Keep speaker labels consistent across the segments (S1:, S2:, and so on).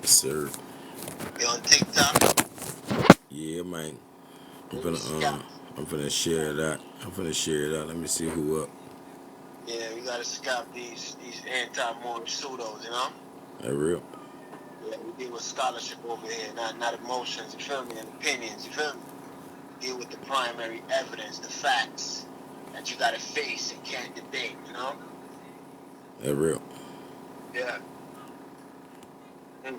S1: Sir.
S2: You on TikTok?
S1: Yeah, man. I'm
S2: Let me
S1: finna
S2: scout.
S1: I'm finna share that. Let me see who up.
S2: Yeah, we gotta scout these anti-Moorish pseudos, you know?
S1: That real.
S2: Yeah, we deal with scholarship over here, not emotions, you feel me, and opinions, you feel me? Deal with the primary evidence, the facts that you gotta face and can't debate, you know?
S1: That real.
S2: Yeah. Mm.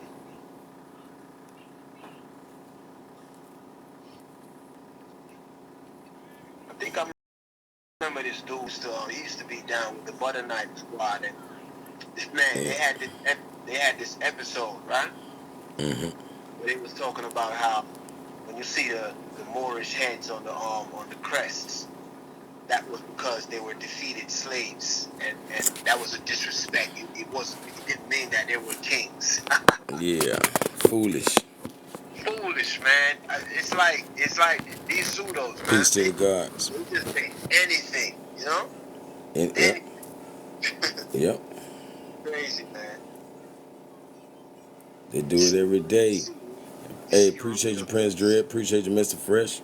S2: I think I remember this dude still. He used to be down with the Butter Knife Squad, and this man,
S1: Yeah.
S2: they had this episode, right?
S1: Mm-hmm.
S2: Where they was talking about how when you see the Moorish heads on the crests, that was because they were defeated slaves, and that was a disrespect. It didn't mean that they were kings.
S1: Yeah. Foolish.
S2: Foolish, man. It's like these pseudos, man.
S1: Peace to the gods.
S2: They just say anything, you know?
S1: And yep.
S2: Anything.
S1: Yep.
S2: Crazy, man.
S1: They do it every day.
S2: You
S1: Hey,
S2: see
S1: appreciate you,
S2: real.
S1: Prince Dread. Appreciate you, Mr. Fresh.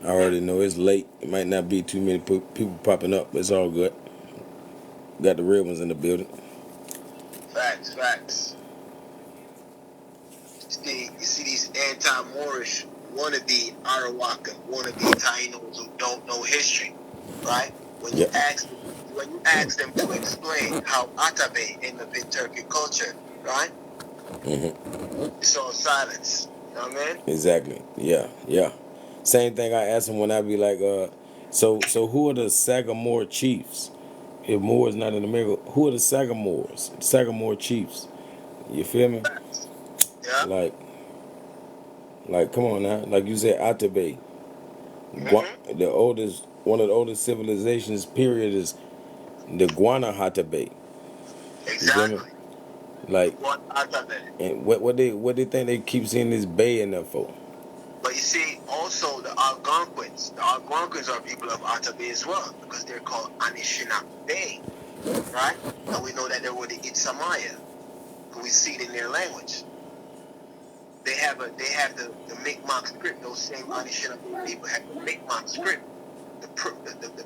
S1: I already know it's late. It might not be too many people popping up, but it's all good. Got the real ones in the building.
S2: Facts. You see these anti-Moorish wannabe Arawakan, wannabe Tainos who don't know history, right?
S1: Yep.
S2: When you ask them to explain how Atabe ended up in Turkic culture, right?
S1: Mm-hmm.
S2: It's all silence. You know what I mean?
S1: Exactly. Yeah. Same thing I ask them when I be like, so who are the Sagamore chiefs? If Moore is not in America, who are the Sagamores? Sagamore chiefs. You feel me?
S2: Facts. Yeah.
S1: Like, come on now. Like you said, Atabe.
S2: Mm-hmm.
S1: One of the oldest civilizations. Period is the Guanahatabe. You feel me?
S2: Exactly. The
S1: Like,
S2: one Atabe.
S1: and what they think they keep seeing this bay in there for?
S2: But you see, also the Algonquins are people of Atabe as well, because they're called Anishinaabe, right? And we know that they were the Itsamaya, who we see it in their language. They have the Mi'kmaq script. Those same Anishinaabe people have the Mi'kmaq script, the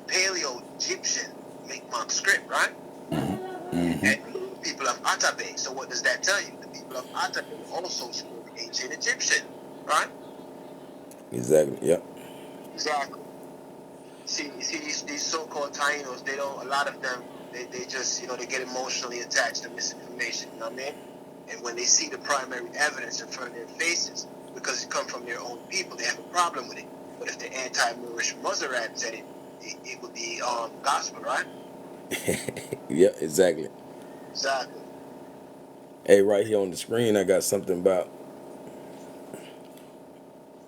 S2: Paleo Egyptian Mi'kmaq script, right?
S1: Mm-hmm.
S2: And the people of Atabe. So what does that tell you? The people of Atabe also spoke ancient Egyptian, right?
S1: Exactly. Yep.
S2: Exactly. See these so-called Tainos, they don't. A lot of them, they just they get emotionally attached to misinformation. You know what I mean? And when they see the primary evidence in front of their faces, because it comes from their own people, they have a problem with it. But if the anti-Moorish Muzarad said it would be gospel, right?
S1: Yep. Exactly.
S2: Exactly.
S1: Hey, right here on the screen, I got something about.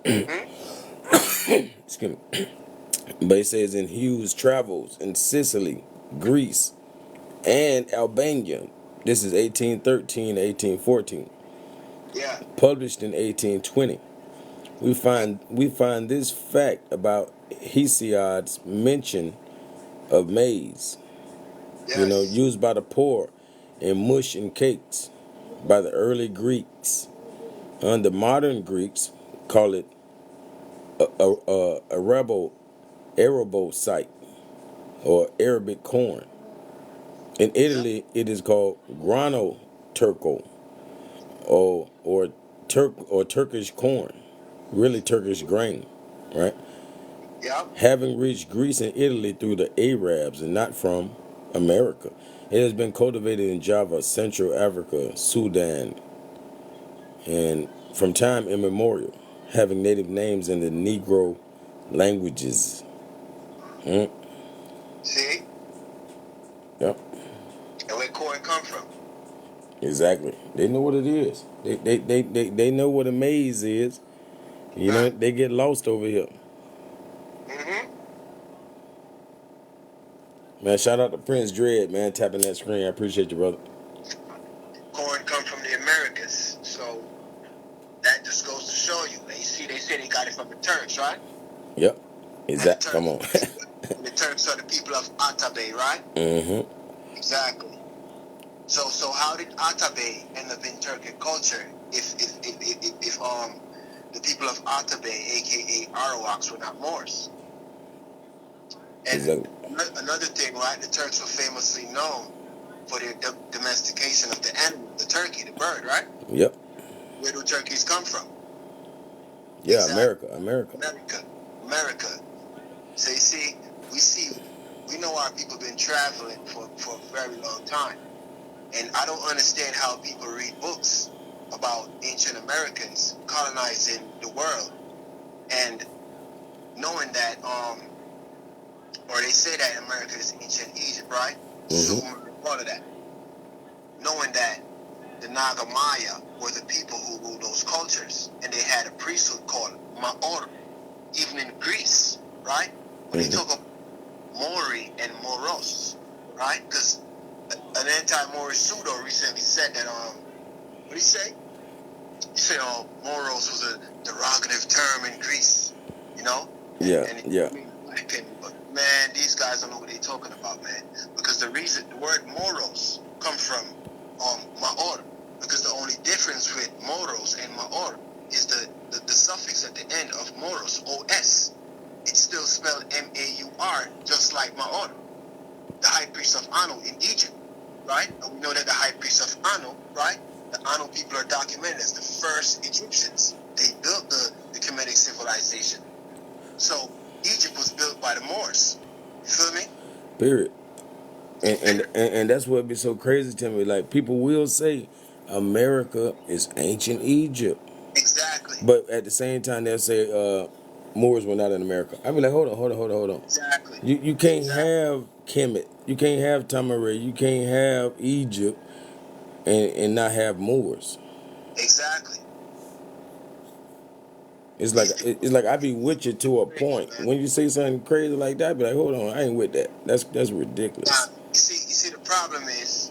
S2: Mm-hmm.
S1: Excuse me. But it says in Hughes' travels in Sicily, Greece, and Albania. This is 1813 to 1814.
S2: Yeah.
S1: Published in 1820. We find this fact about Hesiod's mention of maize,
S2: Yes.
S1: used by the poor in mush and cakes by the early Greeks. The modern Greeks call it arable site or Arabic corn. In
S2: Yeah.
S1: Italy, it is called grano turco or Turkish corn, really Turkish grain, right?
S2: Yeah.
S1: Having reached Greece and Italy through the Arabs and not from America. It has been cultivated in Java, Central Africa, Sudan, and from time immemorial, having native names in the Negro languages. Mm,
S2: See,
S1: yep,
S2: and where corn come from?
S1: exactly. They know what it is. They know what a maze is.
S2: Right.
S1: They get lost over here.
S2: Mm-hmm.
S1: Man, shout out to Prince Dread, man, tapping that screen. I appreciate you, brother.
S2: Corn come from the Americas, so that just goes to show you. You see, they say they got it from the Turks, right?
S1: Yep.
S2: And the
S1: Exact. Come
S2: Turks,
S1: on.
S2: and the Turks are the people of Atabe, right?
S1: Mm-hmm.
S2: Exactly. So how did Atabey end up in Turkic culture if the people of Atabey, aka Arawaks, were not Moors? And
S1: Exactly.
S2: another thing, right? The Turks were famously known for their domestication of the animal, the turkey, the bird, right?
S1: Yep.
S2: Where do turkeys come from?
S1: Yeah,
S2: Exactly.
S1: America.
S2: America. So you see, we know our people been traveling for a very long time. And I don't understand how people read books about ancient Americans colonizing the world and knowing that, or they say that America is ancient Egypt, right? Sumer, all of that. Knowing that the Nagamaya were the people who ruled those cultures, and they had a priesthood called Maor, even in Greece, right? When they talk about Mori and Moros, right? Because an anti-Moorish pseudo recently said that, what did he say? He said, Moros was a derogative term in Greece, you know?
S1: Yeah.
S2: I mean, my opinion, but man, these guys don't know what they're talking about, man. Because the word Moros come from Maor, because the only difference with Moros and Maor is the suffix at the end of Moros, O-S. It's still spelled M-A-U-R, just like Maor, the high priest of Anu in Egypt, right? And we know that the high priest of Anu, right? The Anu people are documented as the first Egyptians. They built the Kemetic civilization. So Egypt was built by the Moors. You feel me?
S1: Period. And that's what be so crazy to me. Like, people will say America is ancient Egypt,
S2: Exactly.
S1: but at the same time they'll say Moors were not in America. I be like, hold on.
S2: Exactly.
S1: You can't have Kemet, you can't have Tamaray, you can't have Egypt and not have Moors.
S2: Exactly.
S1: It's like I be with you to a point. When you say something crazy like that, I be like, hold on, I ain't with that. That's
S2: Now,
S1: ridiculous.
S2: you see, the problem is,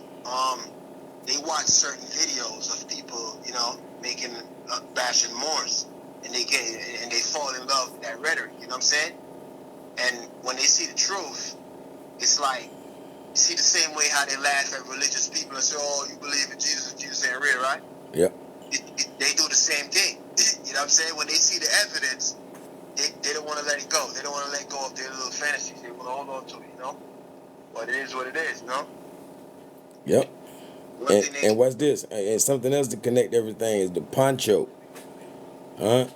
S2: they watch certain videos of people, making bashing Moors, and they fall in love with that rhetoric. You know what I'm saying? And when they see the truth, it's like, you see the same way how they laugh at religious people and say, "Oh, you believe in Jesus and Jesus ain't real, right?"
S1: Yep.
S2: They do the same thing. You know what I'm saying? When they see the evidence, they don't want to let it go. They don't want to let go of their little fantasies. They want to hold on to it, But it is what it is,
S1: Yep.
S2: One thing
S1: And what's this? And something else to connect everything is the poncho. Huh?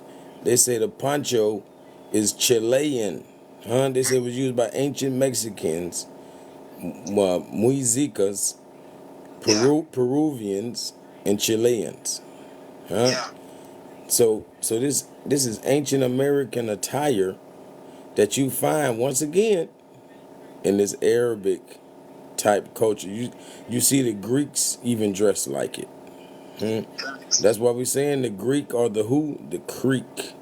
S1: They say the poncho is Chilean. Huh? They say it was used by ancient Mexicans, Muiscas, Peruvians, and Chileans. Huh?
S2: Yeah.
S1: So this is ancient American attire that you find once again in this Arabic type culture. You see the Greeks even dress like it. That's why we saying the Greek or the who? The Creek.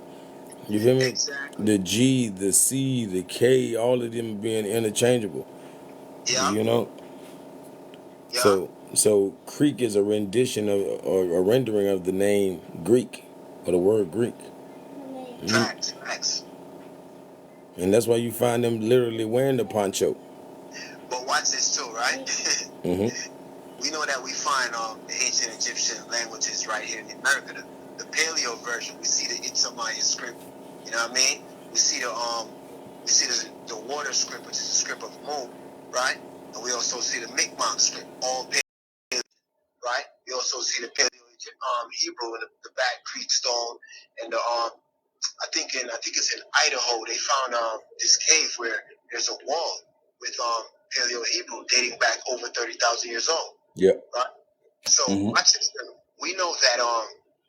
S1: You feel me?
S2: Exactly.
S1: The G, the C, the K, all of them being interchangeable.
S2: Yeah.
S1: You know?
S2: Yeah.
S1: So Creek is a rendition of or a rendering of the name Greek or the word Greek.
S2: Facts.
S1: And that's why you find them literally wearing the poncho.
S2: But watch this too, right?
S1: Mm-hmm.
S2: We know that we find the ancient Egyptian languages right here in America. The Paleo version, we see the Itzamaya script. You know what I mean? We see the water script, which is the script of Mu, right? And we also see the Mi'kmaq script, all Paleo, right? We also see the Paleo Hebrew in the back Creek stone and the I think it's in Idaho. They found this cave where there's a wall with Paleo Hebrew dating back over 30,000 years old.
S1: Yep.
S2: Right. So watch this. We know that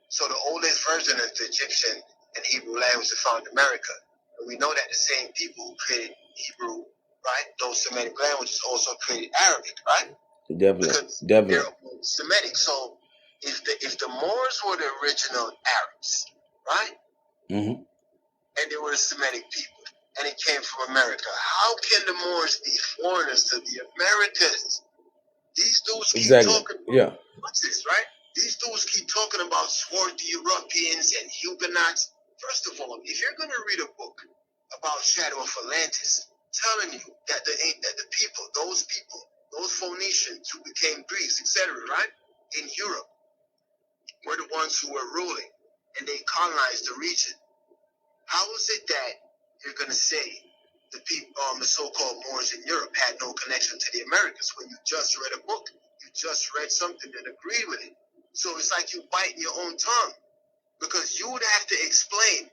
S2: so the oldest version of the Egyptian and Hebrew language is found in America. And we know that the same people who created Hebrew, right? Those Semitic languages also created Arabic, right? Because they're Semitic. So if the Moors were the original Arabs, right?
S1: Mm-hmm.
S2: And they were the Semitic people, and it came from America. How can the Moors be foreigners to the Americas? These dudes keep talking about, what's this, right? These dudes keep talking about swarthy Europeans and Huguenots. First of all, if you're going to read a book about Shadow of Atlantis, telling you that the people, those people those Phoenicians who became Greeks, etc., right, in Europe, were the ones who were ruling, and they colonized the region. How is it that you're going to say the people, the so-called Moors in Europe had no connection to the Americas when you just read a book, you just read something that agreed with it? So it's like you biting your own tongue, because you would have to explain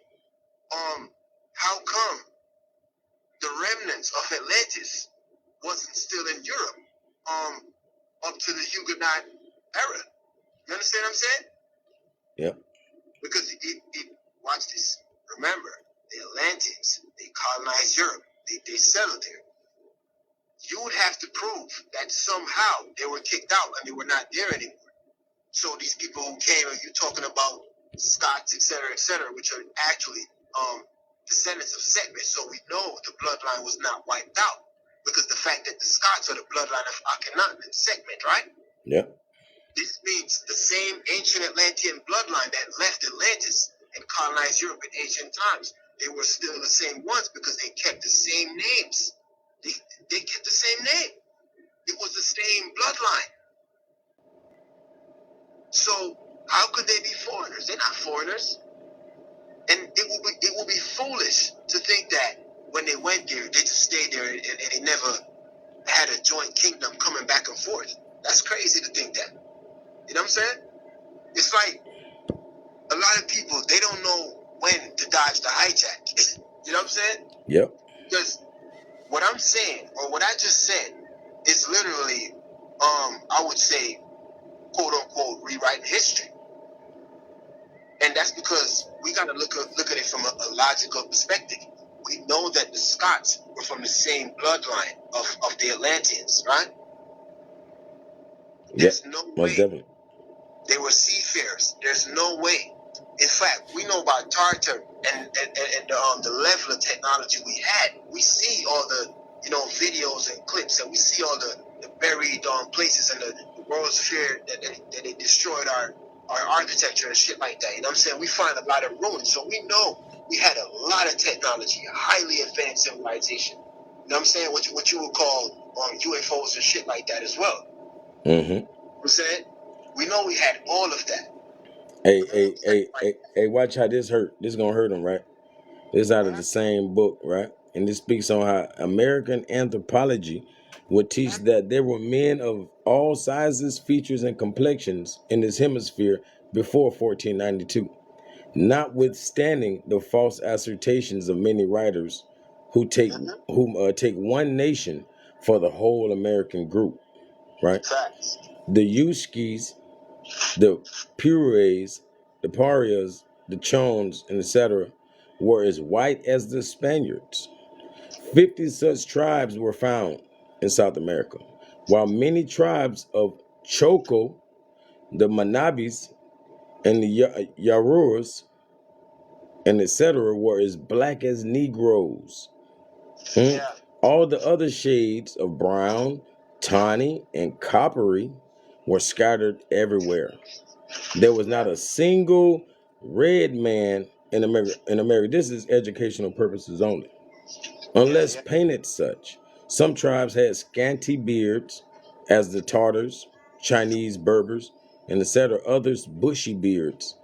S2: how come the remnants of Atlantis wasn't still in Europe up to the Huguenot era. You understand what I'm saying?
S1: Yep.
S2: Because watch this. Remember, the Atlanteans, they colonized Europe. They settled there. You would have to prove that somehow they were kicked out and they were not there anymore. So these people who came, and you're talking about Scots, et cetera, which are actually descendants of Sekhmet. So we know the bloodline was not wiped out, because the fact that the Scots are the bloodline of Akhenaten and Sekhmet, right?
S1: Yep.
S2: This means the same ancient Atlantean bloodline that left Atlantis and colonized Europe in ancient times, they were still the same ones, because they kept the same names. They kept the same name. It was the same bloodline. So how could they be foreigners? They're not foreigners. And it will be foolish to think that when they went there, they just stayed there and they never had a joint kingdom coming back and forth. That's crazy to think that. You know what I'm saying? It's like a lot of people, they don't know when to dodge the hijack. You know what I'm saying?
S1: Yep.
S2: Because what I'm saying, or what I just said, is literally, I would say, quote unquote, rewriting history. And that's because we got to look at it from a logical perspective. We know that the Scots were from the same bloodline of the Atlanteans, right? There's no
S1: Most
S2: way
S1: definitely.
S2: they were seafarers. There's no way. In fact, we know about Tartar and the level of technology we had. We see all the videos and clips, and we see all the buried places in the World's Fair that they destroyed our architecture and shit like that. You know what I'm saying? We find a lot of ruins, so we know we had a lot of technology, a highly advanced civilization. You know what I'm saying? What you would call UFOs and shit like that as well.
S1: Mm-hmm.
S2: You know what I'm saying? We know we had all of that.
S1: Hey, watch how this hurt. This is gonna hurt them, right? This is out of the same book, right? And this speaks on how American anthropology would teach that there were men of all sizes, features, and complexions in this hemisphere before 1492, notwithstanding the false assertions of many writers who take one nation for the whole American group, right?
S2: Facts.
S1: The Yuskis, the Purees, the Parias, the Chones, and etc. were as white as the Spaniards. 50 such tribes were found in South America, while many tribes of Choco, the Manabis, and the Yarurs, and etc. were as black as Negroes.
S2: Yeah.
S1: All the other shades of brown, tawny, and coppery were scattered everywhere. There was not a single red man in America. This is educational purposes only, unless painted such. Some tribes had scanty beards, as the Tartars, Chinese Berbers, and etc. Others bushy beards,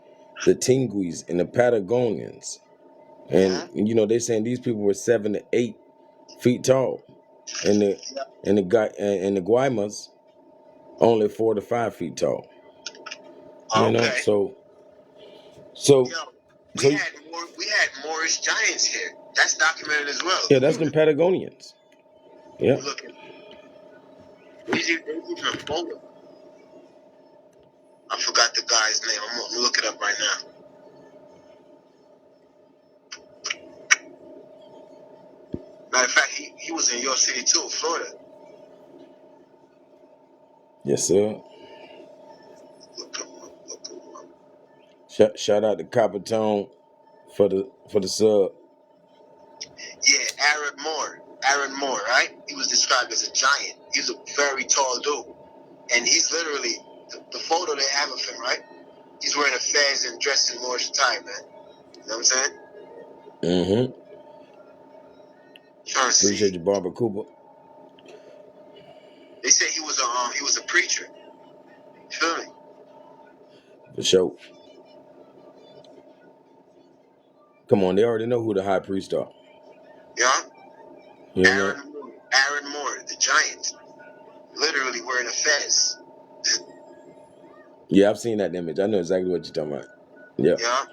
S1: the Tinguis and the Patagonians. And they're saying these people were 7 to 8 feet tall, and the Guaymas only 4 to 5 feet tall.
S2: Okay.
S1: So
S2: we had Moorish giants here. That's documented as well.
S1: yeah, that's them Patagonians. Yeah.
S2: Look at they even a photo. I forgot the guy's name. I'm gonna look it up right now. Matter of fact, he was in your city too, Florida.
S1: Yes, sir.
S2: Look him up.
S1: Shout out to Coppertone for the sub.
S2: Yeah, Aaron Moore, right? He was described as a giant. He's a very tall dude. And he's literally, the photo they have of him, right? He's wearing a fez and dressed in Moorish attire, man. You know what I'm saying?
S1: Mm-hmm.
S2: Trying to
S1: Appreciate
S2: see.
S1: you, Barbara Cooper.
S2: They said he was a preacher. You feel me?
S1: For sure. Come on, they already know who the high priest are.
S2: Yeah.
S1: You know what I mean?
S2: Aaron Moore, the Giant, literally wearing a fez.
S1: Yeah, I've seen that image. I know exactly what you're talking about. Yeah.
S2: Yeah.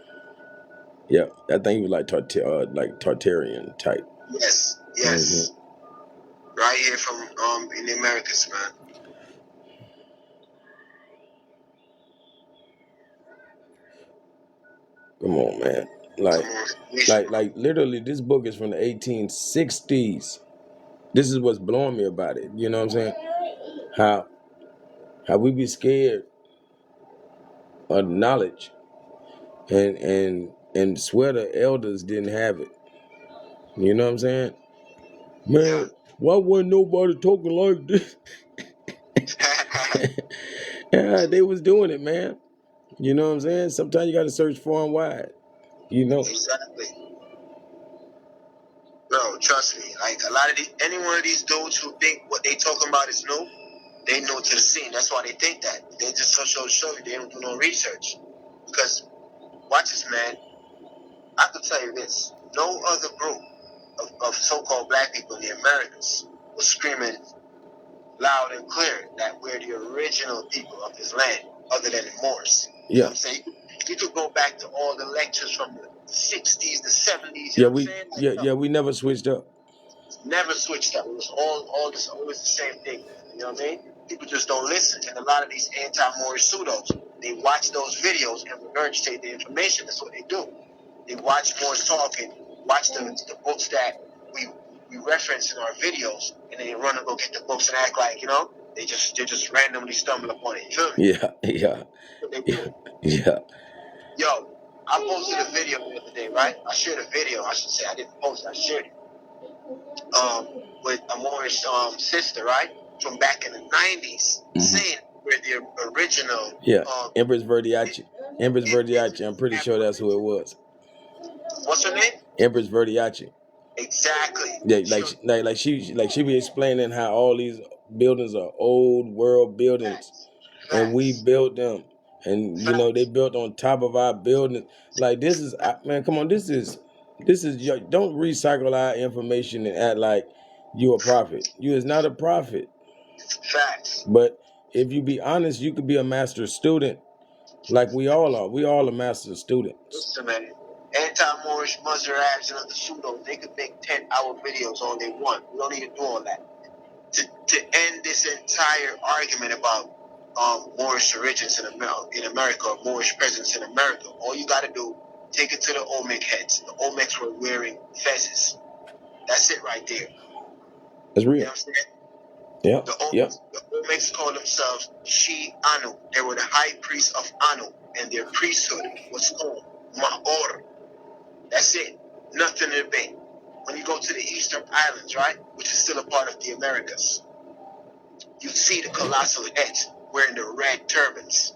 S1: Yeah. I think he was like Tartarian type.
S2: Yes.
S1: Mm-hmm.
S2: Yes. Right here from in the Americas, man.
S1: Come on, man.
S2: Come on.
S1: Like literally this book is from the 1860s. This is what's blowing me about it. You know what I'm saying? How we be scared of knowledge and swear the elders didn't have it. You know what I'm saying?
S2: Yeah.
S1: Man, why wasn't nobody talking like this? Yeah, they was doing it, man. You know what I'm saying? Sometimes you gotta search far and wide. You know?
S2: Exactly. Bro, trust me. Like a lot of any one of these dudes who think what they talking about is new, they new to the scene. That's why they think that. They just show you they don't do no research. Because watch this, man. I can tell you this: no other group of so-called black people in the Americas was screaming loud and clear that we're the original people of this land, other than the Moors. You know what I'm saying? You could go back to all the lectures from the 60s, the 70s. You know what I'm saying?
S1: We never switched up.
S2: Never switched up. It was always the same thing. You know what I mean? People just don't listen. And a lot of these anti-Moorish pseudos, they watch those videos and regurgitate the information. That's what they do. They watch Moors talking, watch the books that we reference in our videos, and then they run and go get the books and act like, they just randomly stumble upon it. You feel me?
S1: Yeah.
S2: They do.
S1: Yeah.
S2: Yo, I posted a video the other day, right? I shared a video. I should say I didn't post it. I shared it. With a Moorish sister, right? From back in the 90s, saying we're the original.
S1: Yeah, Empress Verdiachi. I'm pretty sure that's who it was.
S2: What's her name?
S1: Empress Verdiachi.
S2: Exactly.
S1: Yeah, she be explaining how all these buildings are old world buildings, and we built them, and they built on top of our buildings. Like this is man, come on, this is don't recycle our information and act like you a prophet. You is not a prophet.
S2: Facts.
S1: But if you be honest, you could be a master student, like we all are. We all are master students.
S2: Listen, man. Anti-Moorish, Muzzer-Abs, and other pseudos, they could make 10-hour videos all they want. We don't need to do all that. To end this entire argument about Moorish origins in America, or Moorish presence in America, all you got to do, take it to the Olmec heads. The Olmecs were wearing fezzes. That's it right there.
S1: That's real.
S2: You know what I'm saying?
S1: Yeah.
S2: The Olmecs call themselves Shi Anu. They were the high priest of Anu, and their priesthood was called Ma'or. That's it. Nothing to debate. When you go to the Eastern Islands, right, which is still a part of the Americas, you see the colossal heads wearing the red turbans.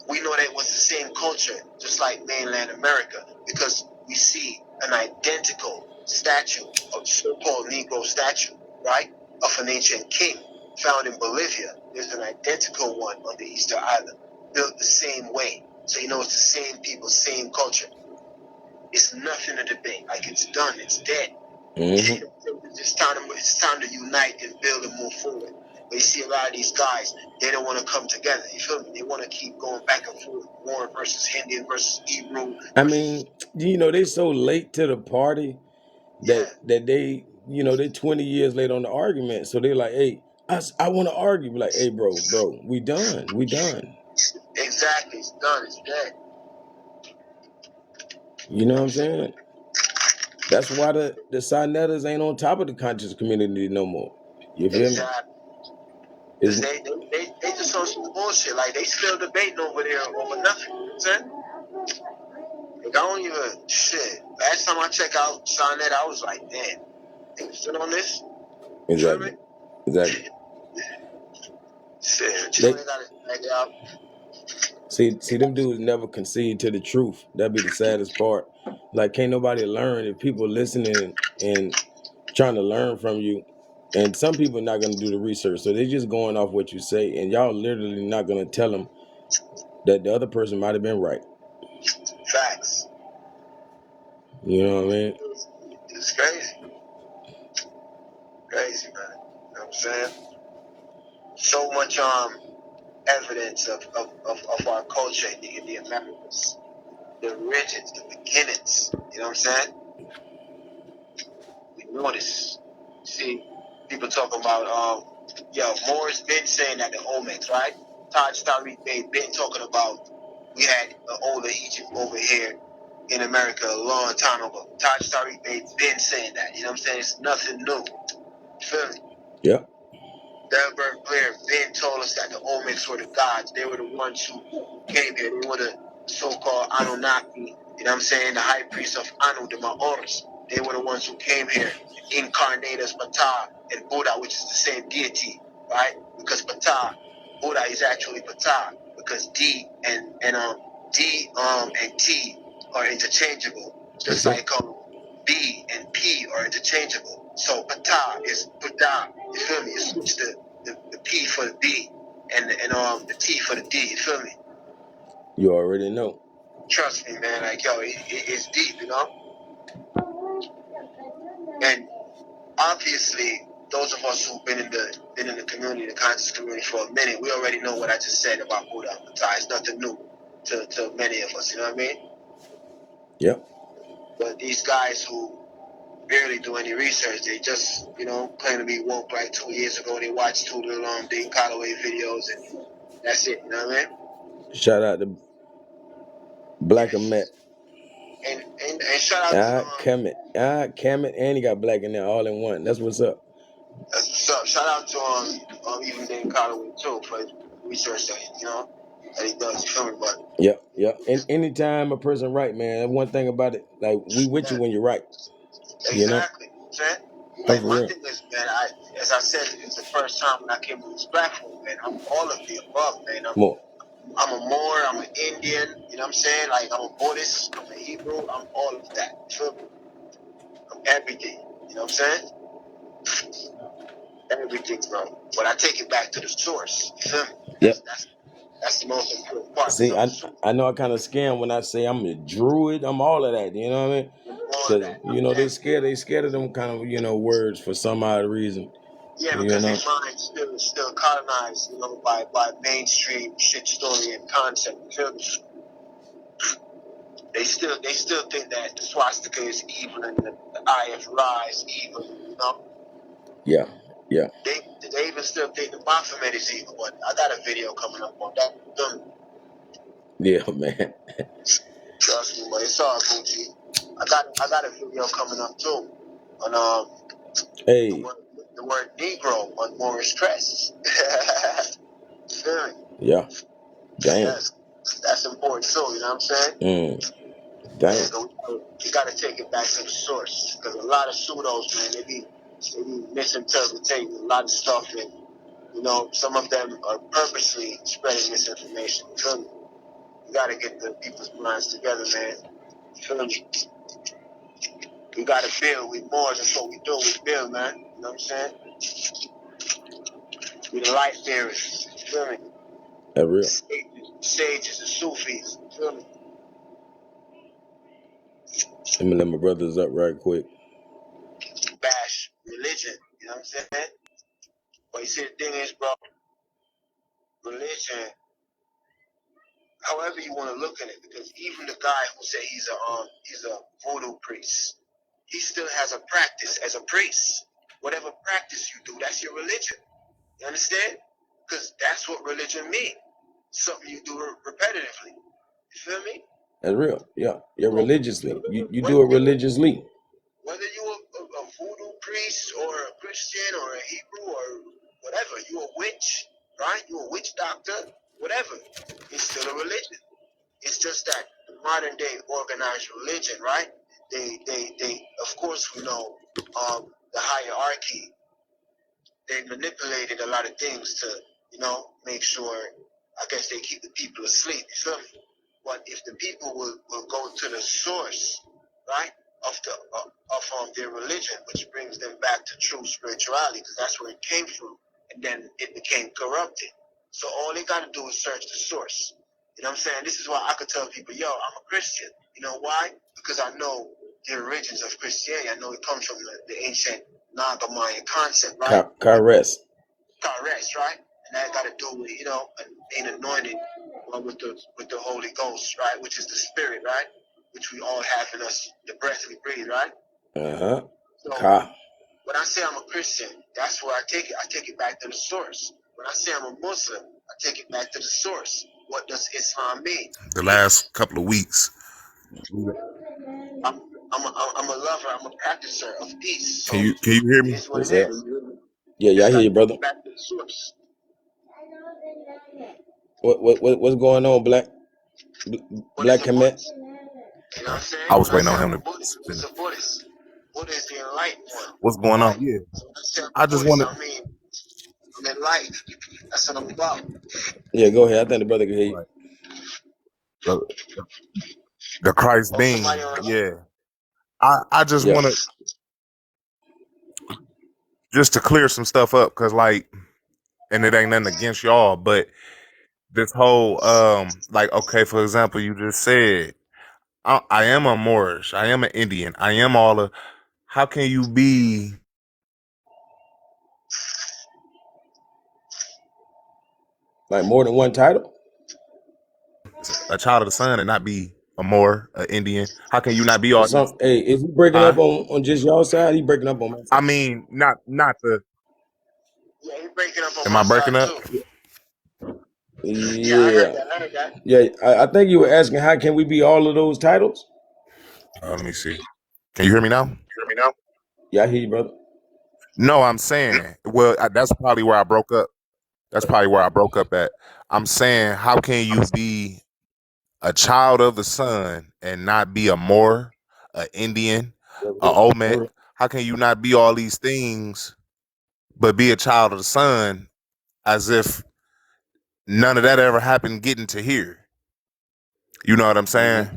S2: We know that it was the same culture, just like mainland America, because we see an identical statue, a so-called Negro statue, right, of an ancient king found in Bolivia. There's an identical one on the Easter Island, built the same way. So it's the same people, same culture. It's nothing to debate. Like, it's done. It's dead.
S1: Mm-hmm.
S2: It's time to unite and build and move forward. But you see a lot of these guys, they don't want to come together. You feel me? They want to keep going back and forth. War versus Indian versus Hebrew.
S1: I mean, they so late to the party that they, they 20 years late on the argument. So they're like, hey, I want to argue. Be like, hey, bro, we done.
S2: Exactly. It's done. It's dead.
S1: You know what I'm saying? That's why the Sinettas ain't on top of the conscious community no more. You feel me?
S2: Because they just on some bullshit. Like, they still debating over there over nothing. You know what I'm saying? Like, I don't even, shit. Last time I checked out Sonnet, I was like, damn, they was still on this?
S1: Exactly.
S2: Shit, they got it back out.
S1: See, them dudes never concede to the truth. That'd be the saddest part. Like, can't nobody learn if people listening and trying to learn from you. And some people are not going to do the research, so they're just going off what you say, and y'all literally not going to tell them that the other person might have been right.
S2: Facts.
S1: You know what I mean?
S2: It's crazy. Crazy, man. You know what I'm saying? So much evidence of our culture in the Americas. The origins, the beginnings. You know what I'm saying? We know this. See, people talking about Moore's been saying that the Olmecs, right? Taj Tariq, they've been talking about we had an older Egypt over here in America a long time ago. Taj Tariq, they've been saying that. You know what I'm saying? It's nothing new. Feel me?
S1: Yeah.
S2: Delbert Blair then told us that the Olmecs were the gods. They were the ones who came here. They were the so-called Anunnaki. You know what I'm saying? The high priest of Anu, the Maoris. They were the ones who came here, incarnate as Ptah and Buddha, which is the same deity, right? Because Ptah, Buddha is actually Ptah, because D and T are interchangeable, just
S1: Okay.
S2: like B and P are interchangeable. So Ptah is Buddha. You feel me? You switch the P for the B and the T for the D. You feel me?
S1: You already know.
S2: Trust me, man. Like it's deep, you know. And obviously, those of us who've been in the community, the conscious community for a minute, we already know what I just said about Buddha and Ptah. It's nothing new to many of us. You know what I mean?
S1: Yep.
S2: But these guys who barely do any research, they just claim to be woke. Like 2 years ago, they watched two little Dean Calloway videos, and that's it. You know what I mean?
S1: Shout out to Black
S2: Yeah.
S1: Met.
S2: And shout out to
S1: Kemet, and he got black in there all in one. That's what's up.
S2: that's what's up. Shout out to even Dean Calloway too for his research that that he does. You feel me? But
S1: Yeah. And anytime a person right, man, that's one thing about it. Like, we with you when you're right. You know?
S2: exactly. Man.
S1: Oh,
S2: Like
S1: for
S2: my
S1: real.
S2: thing is, man, as I said, it's the first time when I came to this platform, man. I'm all of the above, man.
S1: More.
S2: I'm a Moor, I'm an Indian, you know what I'm saying? Like, I'm a Buddhist, I'm a Hebrew, I'm all of that. You feel me? I'm everything. You know what I'm saying? Everything, bro. But I take it back to the source. You feel me?
S1: Yep.
S2: That's the most important part.
S1: See,
S2: Because
S1: I know I kind of scam when I say I'm a druid. I'm all of that. You know what I mean?
S2: I'm all of
S1: Because,
S2: that.
S1: they scared of them kind of, words for some odd reason.
S2: Yeah,
S1: You
S2: because their
S1: know?
S2: mind still colonized, by mainstream shit story and concept. You feel me? They still think that the swastika is evil and the eye of Ra is evil, you know?
S1: Yeah.
S2: They even still think the Baphomet is evil, but I got a video coming up on that.
S1: Yeah, man.
S2: Trust me, but it's all Gucci. I got a video coming up too on
S1: Hey.
S2: the word Negro on Morris Crest. Feel me?
S1: Yeah. Damn.
S2: That's important too. You know what I'm saying?
S1: Damn.
S2: Yeah, you got to take it back to the source because a lot of pseudos, man, they be misinterpreting a lot of stuff, and some of them are purposely spreading misinformation. You feel me? You got to get the people's minds together, man. You feel me? We got to build. We more. That's what we do. We build, man. You know what I'm saying? We the light bearers. You feel me?
S1: That's real.
S2: Sages, the Sufis. You feel me?
S1: Let me let my brothers up right quick.
S2: Bash religion. You know what I'm saying? But you see, the thing is, bro, religion, however you want to look at it, because even the guy who said he's a voodoo priest, he still has a practice as a priest. Whatever practice you do, that's your religion. You understand? Because that's what religion means. Something you do repetitively. You feel me?
S1: That's real. Yeah. Yeah,
S2: So,
S1: religiously. You do
S2: whether
S1: it religiously.
S2: you a voodoo priest or a Christian or a Hebrew or whatever, you a witch, right? You a witch doctor, whatever. It's still a religion. It's just that the modern day organized religion, right? They of course we know the hierarchy. They manipulated a lot of things to, make sure, I guess they keep the people asleep, you feel me? But if the people will go to the source, right? of their religion, which brings them back to true spirituality, because that's where it came from, and then it became corrupted. So all they got to do is search the source. You know what I'm saying? This is why I could tell people, yo, I'm a Christian. You know why? Because I know the origins of Christianity. I know it comes from the ancient Naga-Mayan concept, right?
S1: Kairos.
S2: Kairos, right? And that got to do with, being anointed with the Holy Ghost, right? Which is the spirit, right? Which we all have in us, the breath we breathe, right?
S1: Uh-huh.
S2: So
S1: Ka.
S2: when I say I'm a Christian, that's where I take it. I take it back to the source. When I say I'm a Muslim, I take it back to the source. What does Islam mean?
S3: The last couple of weeks.
S2: I'm a lover. I'm a practicer of peace. So
S3: Can you hear
S2: it
S3: me?
S2: is what
S1: What's
S2: it
S1: that?
S2: is.
S1: Yeah, I
S2: Just
S1: hear
S2: got
S1: you,
S2: to
S1: brother.
S2: get back to the source.
S1: What's going on, Black
S2: What is
S1: Black
S2: a
S1: Kemet?
S2: Buddhist? You know what I'm saying?
S3: I was
S2: When I
S3: waiting
S2: say
S3: on
S2: I'm
S3: him
S2: a
S3: to
S2: Buddhist, what's a Buddhist? Buddha is the enlightened one,
S3: what's going on.
S2: right?
S3: Yeah,
S2: So when I say I'm
S3: I
S2: a
S3: just
S2: Buddhist,
S3: wanted
S2: I mean I'm enlightened. That's what I'm about.
S1: Yeah, go ahead. I think the brother can hear you.
S3: right. the, the Christ
S2: Oh, somebody
S3: being.
S2: on.
S3: Yeah, I just
S1: Yeah.
S3: wanted just to clear some stuff up because and it ain't nothing against y'all, but this whole like okay, for example, you just said I am a Moorish, I am an Indian, I am all of. How can you be
S1: Like more than one title?
S3: a child of the sun and not be a Moor, an Indian? How can you not be all these?
S1: Hey, is he breaking up
S3: Huh?
S1: on just y'all side? He breaking up on my
S3: I
S1: side.
S3: mean, not the.
S2: Yeah, he's breaking up on
S3: Am
S2: my
S3: I breaking
S2: side
S3: up?
S2: too. Yeah, I heard
S1: Yeah.
S2: that. I heard that.
S1: Yeah, I think you were asking how can we be all of those titles?
S3: Let me see. Can you hear me now?
S2: Hear me now?
S1: Yeah, I hear you, brother.
S3: No, I'm saying. Well, that's probably where I broke up. That's probably where I broke up at. I'm saying, how can you be a child of the sun and not be a Moor, an Indian, a Olmec? How can you not be all these things but be a child of the sun as if none of that ever happened getting to here? You know what I'm saying?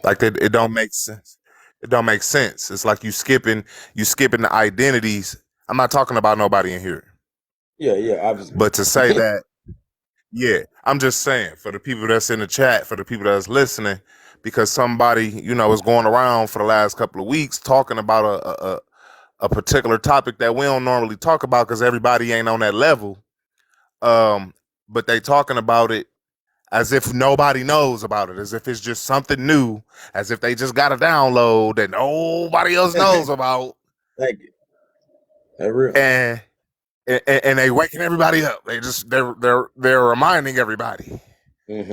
S3: Like it don't make sense. It don't make sense. It's like you skipping the identities. I'm not talking about nobody in here.
S1: Yeah, obviously.
S3: But to say that, yeah, I'm just saying for the people that's in the chat, for the people that's listening, because somebody, is going around for the last couple of weeks talking about a particular topic that we don't normally talk about because everybody ain't on that level. But they talking about it as if nobody knows about it, as if it's just something new, as if they just got a download that nobody else knows about,
S1: Thank you. That's real.
S3: and they waking everybody up. They're reminding everybody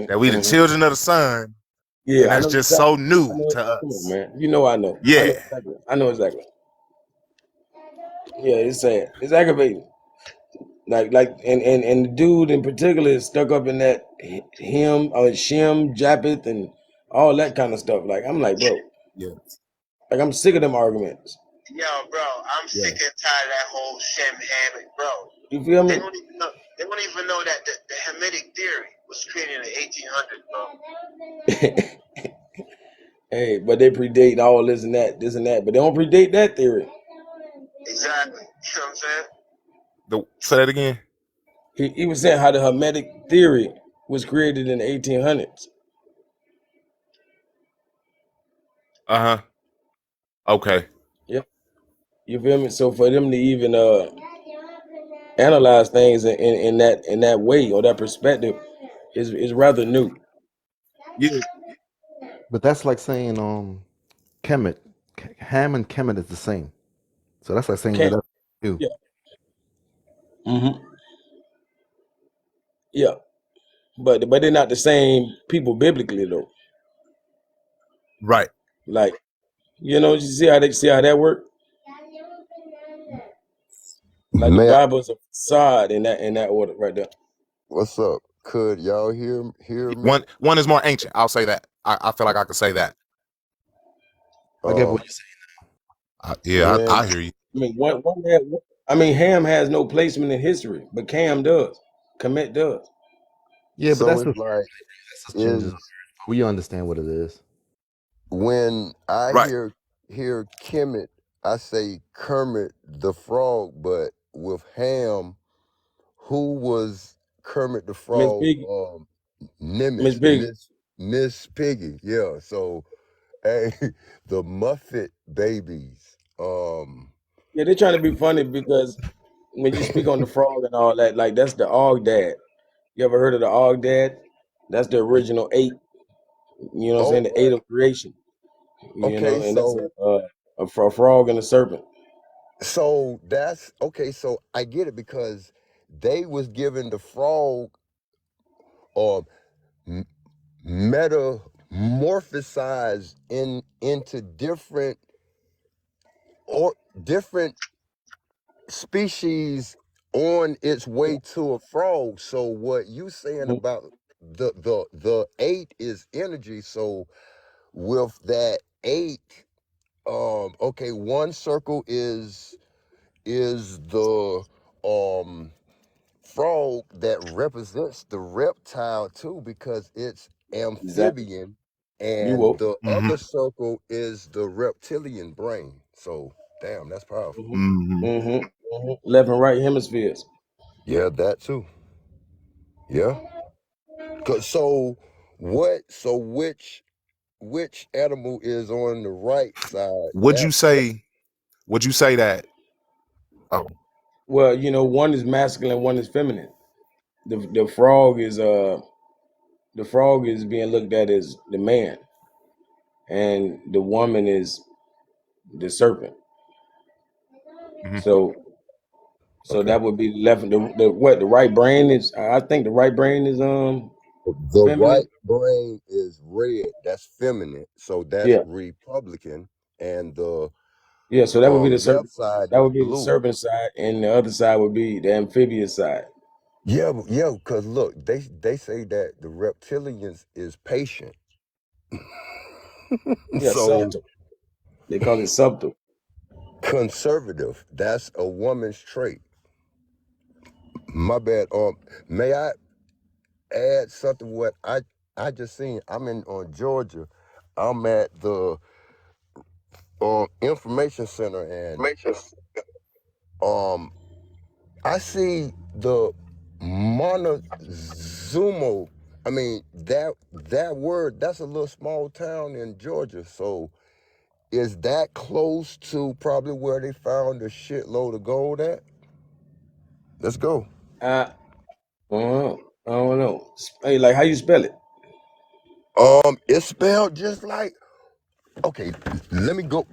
S3: that we the children of the sun, and
S1: Yeah, I
S3: that's
S1: know
S3: just
S1: exactly.
S3: so new
S1: I know.
S3: to
S1: Come on,
S3: us.
S1: man. You know I know. I know
S3: Yeah,
S1: exactly. I know exactly. Yeah, it's sad. It's aggravating. And the dude in particular is stuck up in that him or Shem, Japheth, and all that kind of stuff. Like I'm like, bro,
S3: yeah,
S1: like I'm sick of them arguments.
S2: Yo, bro, I'm
S3: yeah,
S2: sick and tired of that whole Shem Ham, bro.
S1: You feel
S2: They
S1: me?
S2: don't even know. They don't even know that the Hamitic theory was created in the 1800s, bro.
S1: Hey, but they predate all this and that, but they don't predate that theory.
S2: Exactly. You know what I'm saying?
S3: say that again.
S1: He was saying how the Hermetic theory was created in the 1800s.
S3: Uh-huh. Okay.
S1: Yep. You feel me? So for them to even analyze things in that way or that perspective is rather new.
S3: Yeah.
S4: But that's like saying Kemet, Ham and Kemet is the same. So that's like saying that
S1: Can't.
S4: that's new.
S1: Yeah. Mm-hmm. Yeah. But they're not the same people biblically though.
S3: Right.
S1: Like you see how that work. Like the
S5: May I,
S1: Bible is a facade in that order right there.
S5: what's up? Could y'all hear me?
S3: One is more ancient. I'll say that. I feel like I could say that.
S4: I get what
S5: Um,
S4: you're saying.
S3: Yeah, I
S5: when
S3: hear you.
S1: I mean, Ham has no placement in history, but Cam does. Kemet does.
S4: Yeah, but
S5: so
S4: that's
S5: it's
S4: what
S5: like
S4: that's just changes.
S5: is
S4: We understand what it is.
S5: when I
S3: Right.
S5: hear Kemet, I say Kermit the Frog, but with Ham, who was Kermit the
S1: Miss
S5: Frog?
S1: Piggy. Miss
S5: Nimitz,
S1: Piggy.
S5: Miss Piggy. Yeah. So, hey, the Muffet babies.
S1: Yeah, they're trying to be funny because when you speak on the frog and all that, like that's the Og Dad. You ever heard of the Og Dad? That's the original eight. You know what I'm
S5: Oh,
S1: saying? The eight of creation. You know,
S5: okay.
S1: and that's a frog and a serpent.
S5: So that's okay. So I get it because they was given the frog or m- metamorphosized into different species on its way to a frog. So what you saying
S1: Mhm.
S5: about the eight is energy. So with that eight, okay, one circle is the um frog that represents the reptile too because it's
S1: Exactly.
S5: amphibian,
S1: You
S5: and
S1: woke.
S5: the
S3: Mm-hmm.
S5: other circle is the reptilian brain. So damn, that's powerful.
S1: Hmm.
S3: Mm-hmm.
S1: Left and right hemispheres.
S5: Yeah, that too. Yeah. So what? So which animal is on the right side?
S3: Would you say? Would you say that? Oh,
S1: Well, one is masculine, one is feminine. The frog is being looked at as the man, and the woman is the serpent.
S3: mhm.
S1: So
S5: Okay.
S1: that would be the left. The right brain is. I think the right brain is
S5: The
S1: feminine.
S5: right brain is red. That's feminine. So that's
S1: Yeah,
S5: Republican, and the
S1: yeah. So that would be the
S5: left
S1: serpent.
S5: side
S1: That
S5: is
S1: would be the
S5: blue.
S1: serpent side, and the other side would be the amphibious side.
S5: Yeah, yeah. Because look, they say that the reptilians is patient.
S1: Yeah,
S5: So
S1: subtle. They call it subtle.
S5: conservative. That's a woman's trait. My bad. May I add something? What I just seen. I'm in on Georgia. I'm at the information center, and um I see the Montezuma. I mean that word. That's a little small town in Georgia. So is that close to probably where they found a shitload of gold at? Let's go.
S1: I, I don't know. Hey, like how you spell it?
S5: It's spelled just like. Okay, let me go.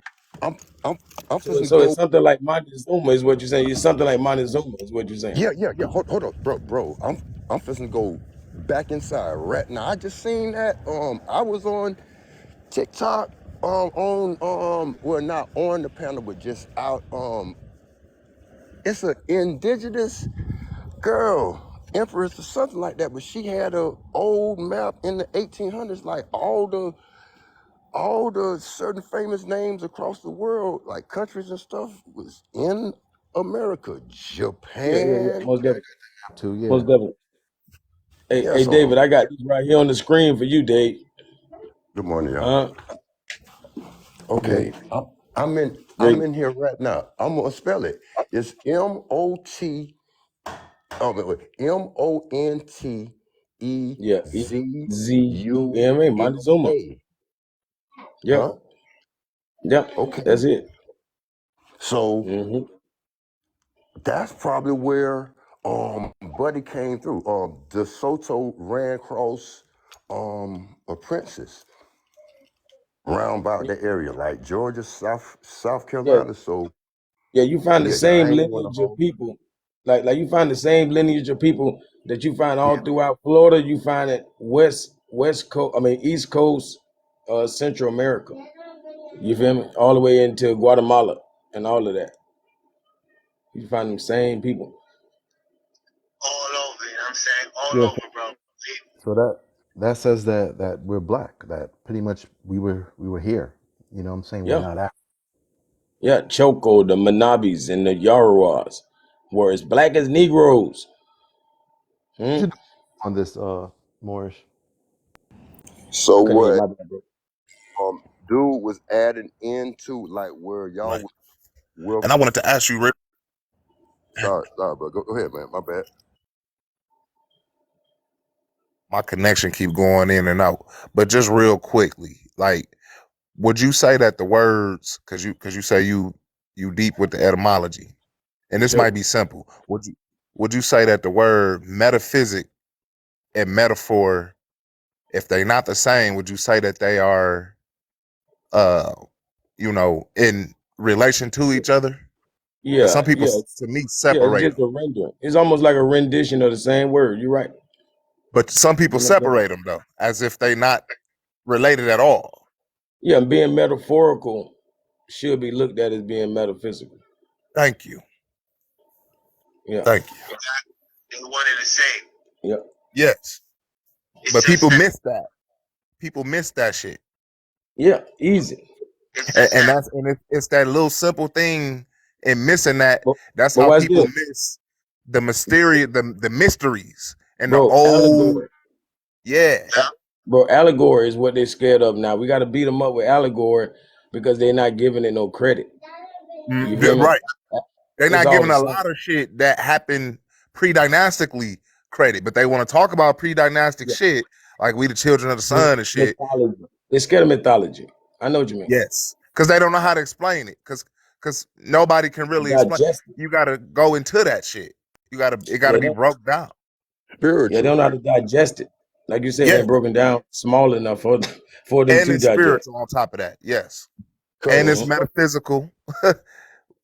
S5: I'm I'm I'm
S1: So,
S5: supposed to
S1: so it's
S5: go.
S1: something like Montezuma is what you're saying. It's something like Montezuma is what you're saying.
S5: Yeah. Hold on, bro. I'm supposed to go back inside right now. I just seen that. I was on TikTok. On well, not on the panel, but just out. It's an indigenous girl, empress or something like that. But she had a old map in the 1800s, like all the certain famous names across the world, like countries and stuff, was in America,
S1: Yeah.
S5: Japan.
S1: Most definitely.
S4: Too,
S1: Most
S4: yeah.
S1: definitely.
S5: Yeah,
S1: Hey,
S5: so
S1: David, I got this right here on the screen for you, Dave.
S5: good morning, y'all.
S1: Uh,
S5: Okay,
S1: great,
S5: I'm
S1: great.
S5: in here right now. I'm gonna spell it. It's MOT. Oh, wait.
S1: Yeah.
S5: MONTEZUMA.
S1: EZUMA, Montezuma. Yep.
S5: Huh?
S1: Yep.
S5: Okay.
S1: That's it.
S5: So
S1: Hmm.
S5: that's probably where Buddy came through. De Soto ran across a princess round about the area, like Georgia, South
S1: Yeah.
S5: Carolina. So
S1: Yeah. You find the
S5: yeah, I
S1: same
S5: ain't going to
S1: lineage of
S5: hold.
S1: people, like you find the same lineage of people that you find all throughout Florida. You find it West Coast. I mean East Coast, Central America. You feel me? All the way into Guatemala and all of that. You find them same people.
S2: All over, you know what I'm saying? All
S4: Yeah.
S2: over, bro.
S4: So that says that we're black. That pretty much we were here. You know what I'm saying? We're
S1: Yeah.
S4: not out.
S1: Yeah. Choco, the Manabis, and the Yaruas were as black as Negroes.
S4: What
S1: Hmm?
S4: you do on this, Moorish?
S5: So
S1: I couldn't hear
S5: what?
S1: my bad, bro.
S5: Um, dude was adding into like where y'all
S3: Right.
S5: were.
S3: And I wanted to ask you, Rick.
S5: Sorry, bro. Go ahead, man. My bad.
S3: My connection keep going in and out, but just real quickly, like, would you say that the words, because you say you deep with the etymology, and this
S1: Yep.
S3: might be simple. Would you say that the word metaphysic and metaphor, if they're not the same, would you say that they are, uh, in relation to each other? Because some
S1: Yeah,
S3: people,
S1: yeah,
S3: to me,
S1: yeah. It's
S3: separate
S1: just
S3: them,
S1: a rendering. It's almost like a rendition of the same word. You're right.
S3: but some people
S1: You know what I'm saying?
S3: separate them though, as if they not related at all.
S1: Yeah, and being metaphorical should be looked at as being metaphysical.
S3: Thank you,
S1: Yeah,
S3: thank you.
S2: They're one and the same.
S1: yeah,
S3: Yes,
S2: It's
S3: but
S2: just
S3: people
S2: that
S3: miss that. People miss that shit.
S1: yeah. Easy.
S2: it's
S3: and,
S2: just
S3: and
S2: that
S3: that's and it's that little simple thing and missing that.
S1: But,
S3: That's
S1: but
S3: how
S1: watch
S3: people
S1: this,
S3: miss the mysterious, the mysteries and the
S1: bro.
S3: old.
S1: Allegory,
S3: Yeah.
S1: bro. Allegory is what they're scared of now. We got to beat them up with allegory because they're not giving it no credit. You feel me?
S3: Right. They're
S1: It's
S3: not
S1: all
S3: giving
S1: the
S3: a
S1: same.
S3: lot of shit that happened pre-dynastically credit, but they want to talk about pre-dynastic
S1: Yeah.
S3: shit like we the children of the sun and shit.
S1: Mythology. They're scared of mythology. I know what you mean.
S3: Yes, because they don't know how to explain it. Because nobody can really explain.
S1: Digest it.
S3: You got to go into that shit. It got to
S1: Yeah,
S3: be broke down.
S1: yeah, they
S5: Spiritual.
S1: don't know how to digest it. Like you said, it
S3: Yeah,
S1: ain't broken down small enough for them
S3: and
S1: to
S3: it's
S1: digest.
S3: spiritual on top of that. Yes, and it's
S1: Mm-hmm.
S5: Cause
S3: metaphysical,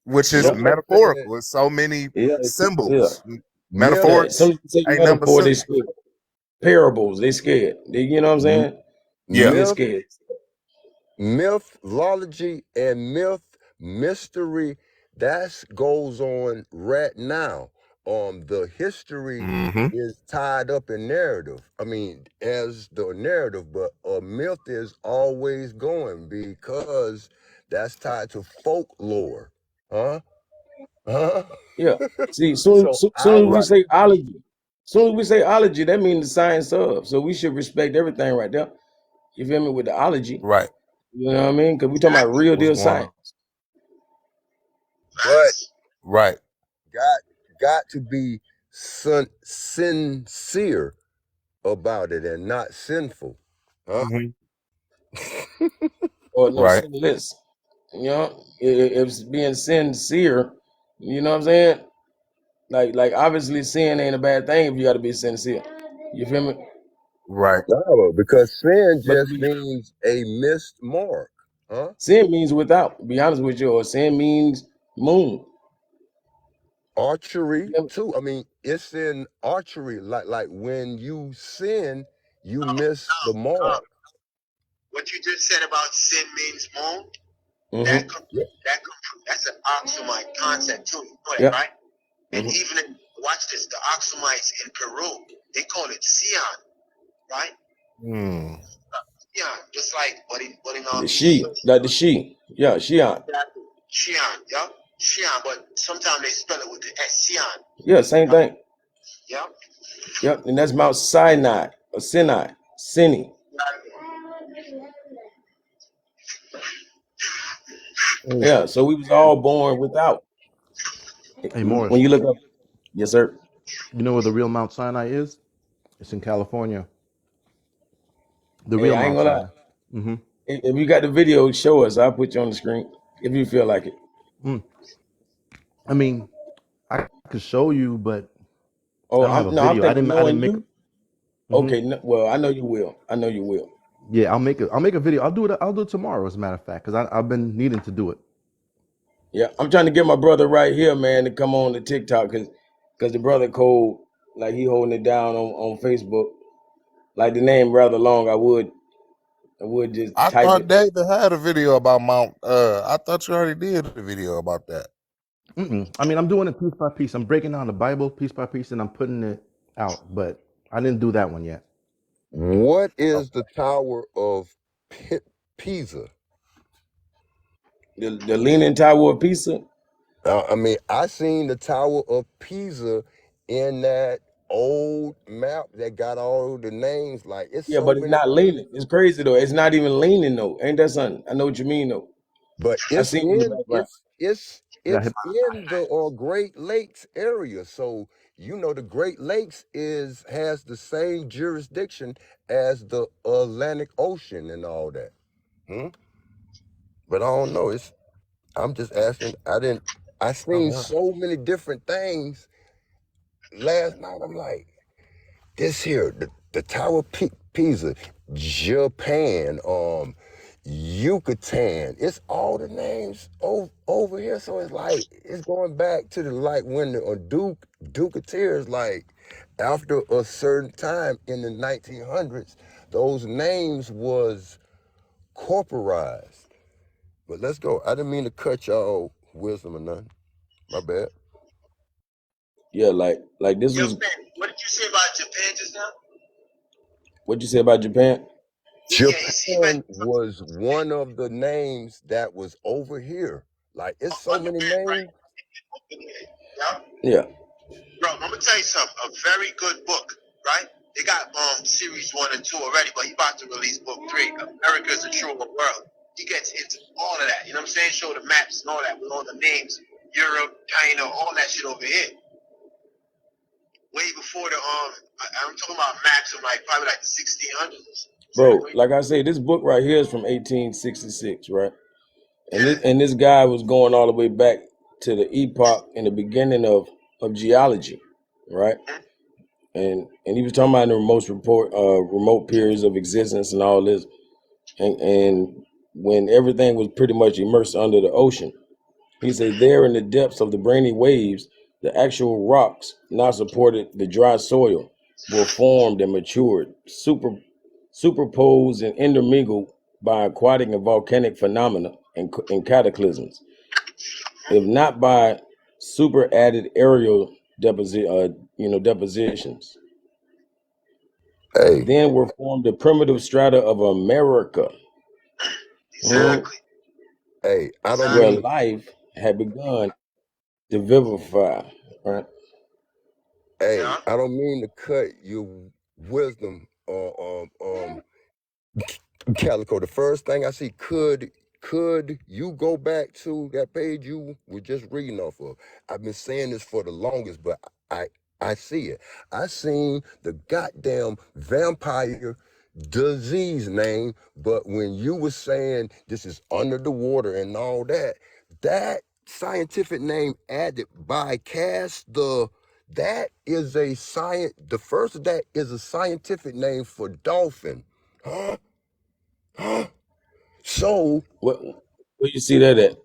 S3: which is
S1: Yep.
S5: someone said
S3: metaphorical. It's so many
S1: Yeah. Yeah.
S3: symbols,
S5: myth,
S1: Yeah. As soon
S3: metaphors.
S1: as you say
S3: Ain't number
S1: metaphor, they
S3: simple.
S1: scared. Parables, they scared. You know what I'm
S5: m-
S1: saying?
S3: Yeah.
S1: They're
S5: myth,
S1: scared.
S5: mythology, and mystery. That goes on right now. The history
S3: Mm-hmm.
S5: is tied up in narrative. I mean, as the narrative, but a myth is always going because that's tied to folklore. Huh? Huh?
S1: Yeah. See,
S5: So I
S1: soon as we
S5: write.
S1: say ology, soon as we say ology, that means the science of. So we should respect everything right there. You feel me with the ology?
S3: Right.
S1: You know what I mean? Because we talking about real
S3: What's
S1: deal
S3: going on?
S1: science.
S5: But
S2: facts.
S3: Right.
S5: got got to be sincere about it and not sinful. Huh?
S3: Mm-hmm.
S1: Or no,
S3: Right.
S1: sinless. You know, if it's being sincere, you know what I'm saying? Like obviously sin ain't a bad thing if you got to be sincere. You feel me?
S3: Right.
S5: No, because sin
S1: But to
S5: just
S1: be
S5: means a missed mark. Huh?
S1: sin means without. To be honest with you, or sin means moon.
S5: Archery
S1: You
S5: too. I mean, it's in archery. Like when you sin, you miss the
S2: Uh,
S5: mark.
S2: what you just said about sin means moon,
S1: Mm-hmm.
S5: Yeah.
S2: that's an oxumite concept too. You know that,
S1: Yep.
S2: right? And
S1: Mm-hmm.
S2: even watch this, the Oxumites in Peru, they call it Sion, right?
S3: Mm.
S2: Yeah, just like what in
S1: The
S2: Egypt,
S1: she, like the she. Yeah, Shion.
S2: Xian, yeah, Xian, but sometimes they spell it with the S, Xian,
S1: Yeah, same
S2: right?
S1: thing.
S2: Yeah.
S1: Yep. And that's Mount Sinai or Sinai. Sinai.
S3: Mm.
S1: Yeah. So we was all born without.
S4: Hey,
S1: When
S4: Morris,
S1: you look up, yes, sir.
S4: you know where the real Mount Sinai is? It's in California. The
S1: Hey,
S4: real
S1: I ain't
S4: Mount
S1: gonna lie.
S4: Sinai. Mm-hmm.
S1: If you got the video, show us. I'll put you on the screen if you feel like it.
S4: Mm. I mean, I could show you, but I
S1: Oh,
S4: don't have a
S1: I'm
S4: video. I
S1: thinking
S4: didn't. I
S1: knowing
S4: didn't make.
S1: you.
S4: Hmm.
S1: Okay, no, well, I know you will. I know you will.
S4: Yeah, I'll make it. I'll make a video. I'll do it. I'll do it tomorrow, as a matter of fact, because I've been needing to do it.
S1: Yeah, I'm trying to get my brother right here, man, to come on the TikTok because the brother code, like he holding it down on Facebook. Like the name rather long, I would just
S3: I
S1: type
S3: thought
S1: it.
S3: David had a video about Mount. I thought you already did a video about that.
S4: Mm-mm. I mean, I'm doing it piece by piece. I'm breaking down the Bible piece by piece, and I'm putting it out. But I didn't do that one yet.
S5: What
S3: Oh,
S5: is the Tower of Pisa?
S1: The Leaning Tower of Pisa.
S5: I mean, I seen the Tower of Pisa in that old map that got all the names. Like it's
S1: Yeah,
S5: so
S1: but it's
S5: many
S1: not
S5: names.
S1: leaning. It's crazy though. It's not even leaning though. Ain't that something? I know what you mean though.
S5: But
S1: I
S5: it's
S1: seen it in the
S5: in
S1: background.
S4: Yeah,
S5: it's in the Great Lakes area. So you know the Great Lakes has the same jurisdiction as the Atlantic Ocean and all that. Hmm? But I don't know. I'm just asking. I
S4: oh
S5: seen
S4: wow.
S5: so many different things last night. I'm like, this here, the Tower Pisa, Japan, Yucatan. It's all the names over here. So it's like it's going back to the like when the Duketeers, like after a certain time in the 1900s, those names was corporized. But let's go. I didn't mean to cut y'all wisdom or nothing. My bad.
S1: Yeah, like this
S2: Yo,
S1: was
S2: man, what did you say about Japan just now?
S1: what you say about Japan?
S2: Yeah, he
S5: Japan
S2: mentioned
S5: was one of the names that was over here. Like it's so
S2: on the
S5: many
S2: map,
S5: names.
S2: right? Yeah.
S1: Yeah.
S2: Bro, I'm gonna tell you something. A very good book, right? They got series 1 and 2 already, but he about to release book 3. America is a truer world. He gets into all of that. You know what I'm saying? Show the maps and all that with all the names, Europe, China, all that shit over here. Way before the I'm talking about maps of like probably like the 1600s.
S1: Bro, like I say, this book right here is from 1866, right? And
S2: Yeah.
S1: this guy was going all the way back to the epoch in the beginning of geology, right? And he was talking about the remote periods of existence and all this, and when everything was pretty much immersed under the ocean. He said there in the depths of the briny waves, the actual rocks now supported the dry soil were formed and matured, superposed and intermingled by aquatic and volcanic phenomena and cataclysms, if not by super added aerial depositions.
S5: Hey,
S1: Then were formed the primitive strata of America, mhm,
S2: Exactly.
S5: I don't
S1: where
S2: Exactly.
S5: mean
S1: life had begun to vivify. Right?
S2: Yeah.
S5: I don't mean to cut your wisdom or Calico. The first thing I see, could you go back to that page you were just reading off of? I've been saying this for the longest, but I I see it. I seen the goddamn vampire disease name, but when you were saying this is under the water and all that, that scientific name added by Cass that is a science. The first of that is a scientific name for dolphin. Huh? Huh? So
S1: Where you see that at?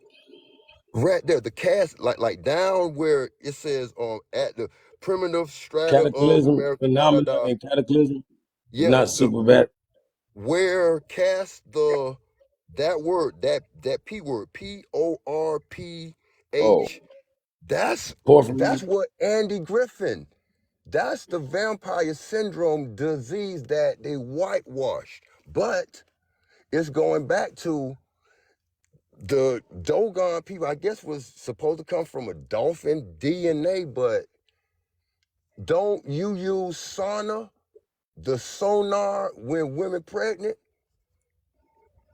S5: right there, the cast like down where it says at the primitive strata of
S1: Cataclysm
S5: America, da da
S1: phenomena
S5: da.
S1: and cataclysm is
S5: Yeah,
S1: not
S5: the
S1: super bad.
S5: where cast that word that p word Porph.
S1: Oh,
S5: That's
S1: porphyry.
S5: what Andy Griffin. That's the vampire syndrome disease that they whitewashed. But it's going back to the Dogon people, I guess, was supposed to come from a dolphin DNA, but don't you use the sonar, when women pregnant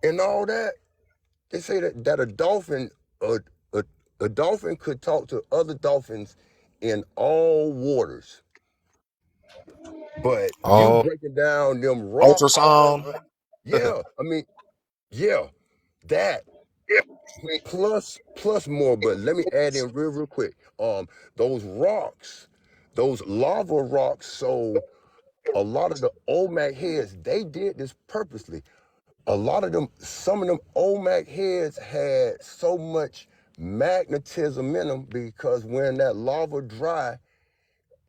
S5: and all that? They say that a, a, a dolphin could talk to other dolphins in all waters. But you
S3: Oh,
S5: breaking down them rocks,
S3: ultrasound.
S5: yeah, I mean, yeah, that plus more. But let me add in real quick. Those rocks, those lava rocks. So a lot of the Olmec heads, they did this purposely. A lot of them, some of them Olmec heads had so much magnetism in them because when that lava dry,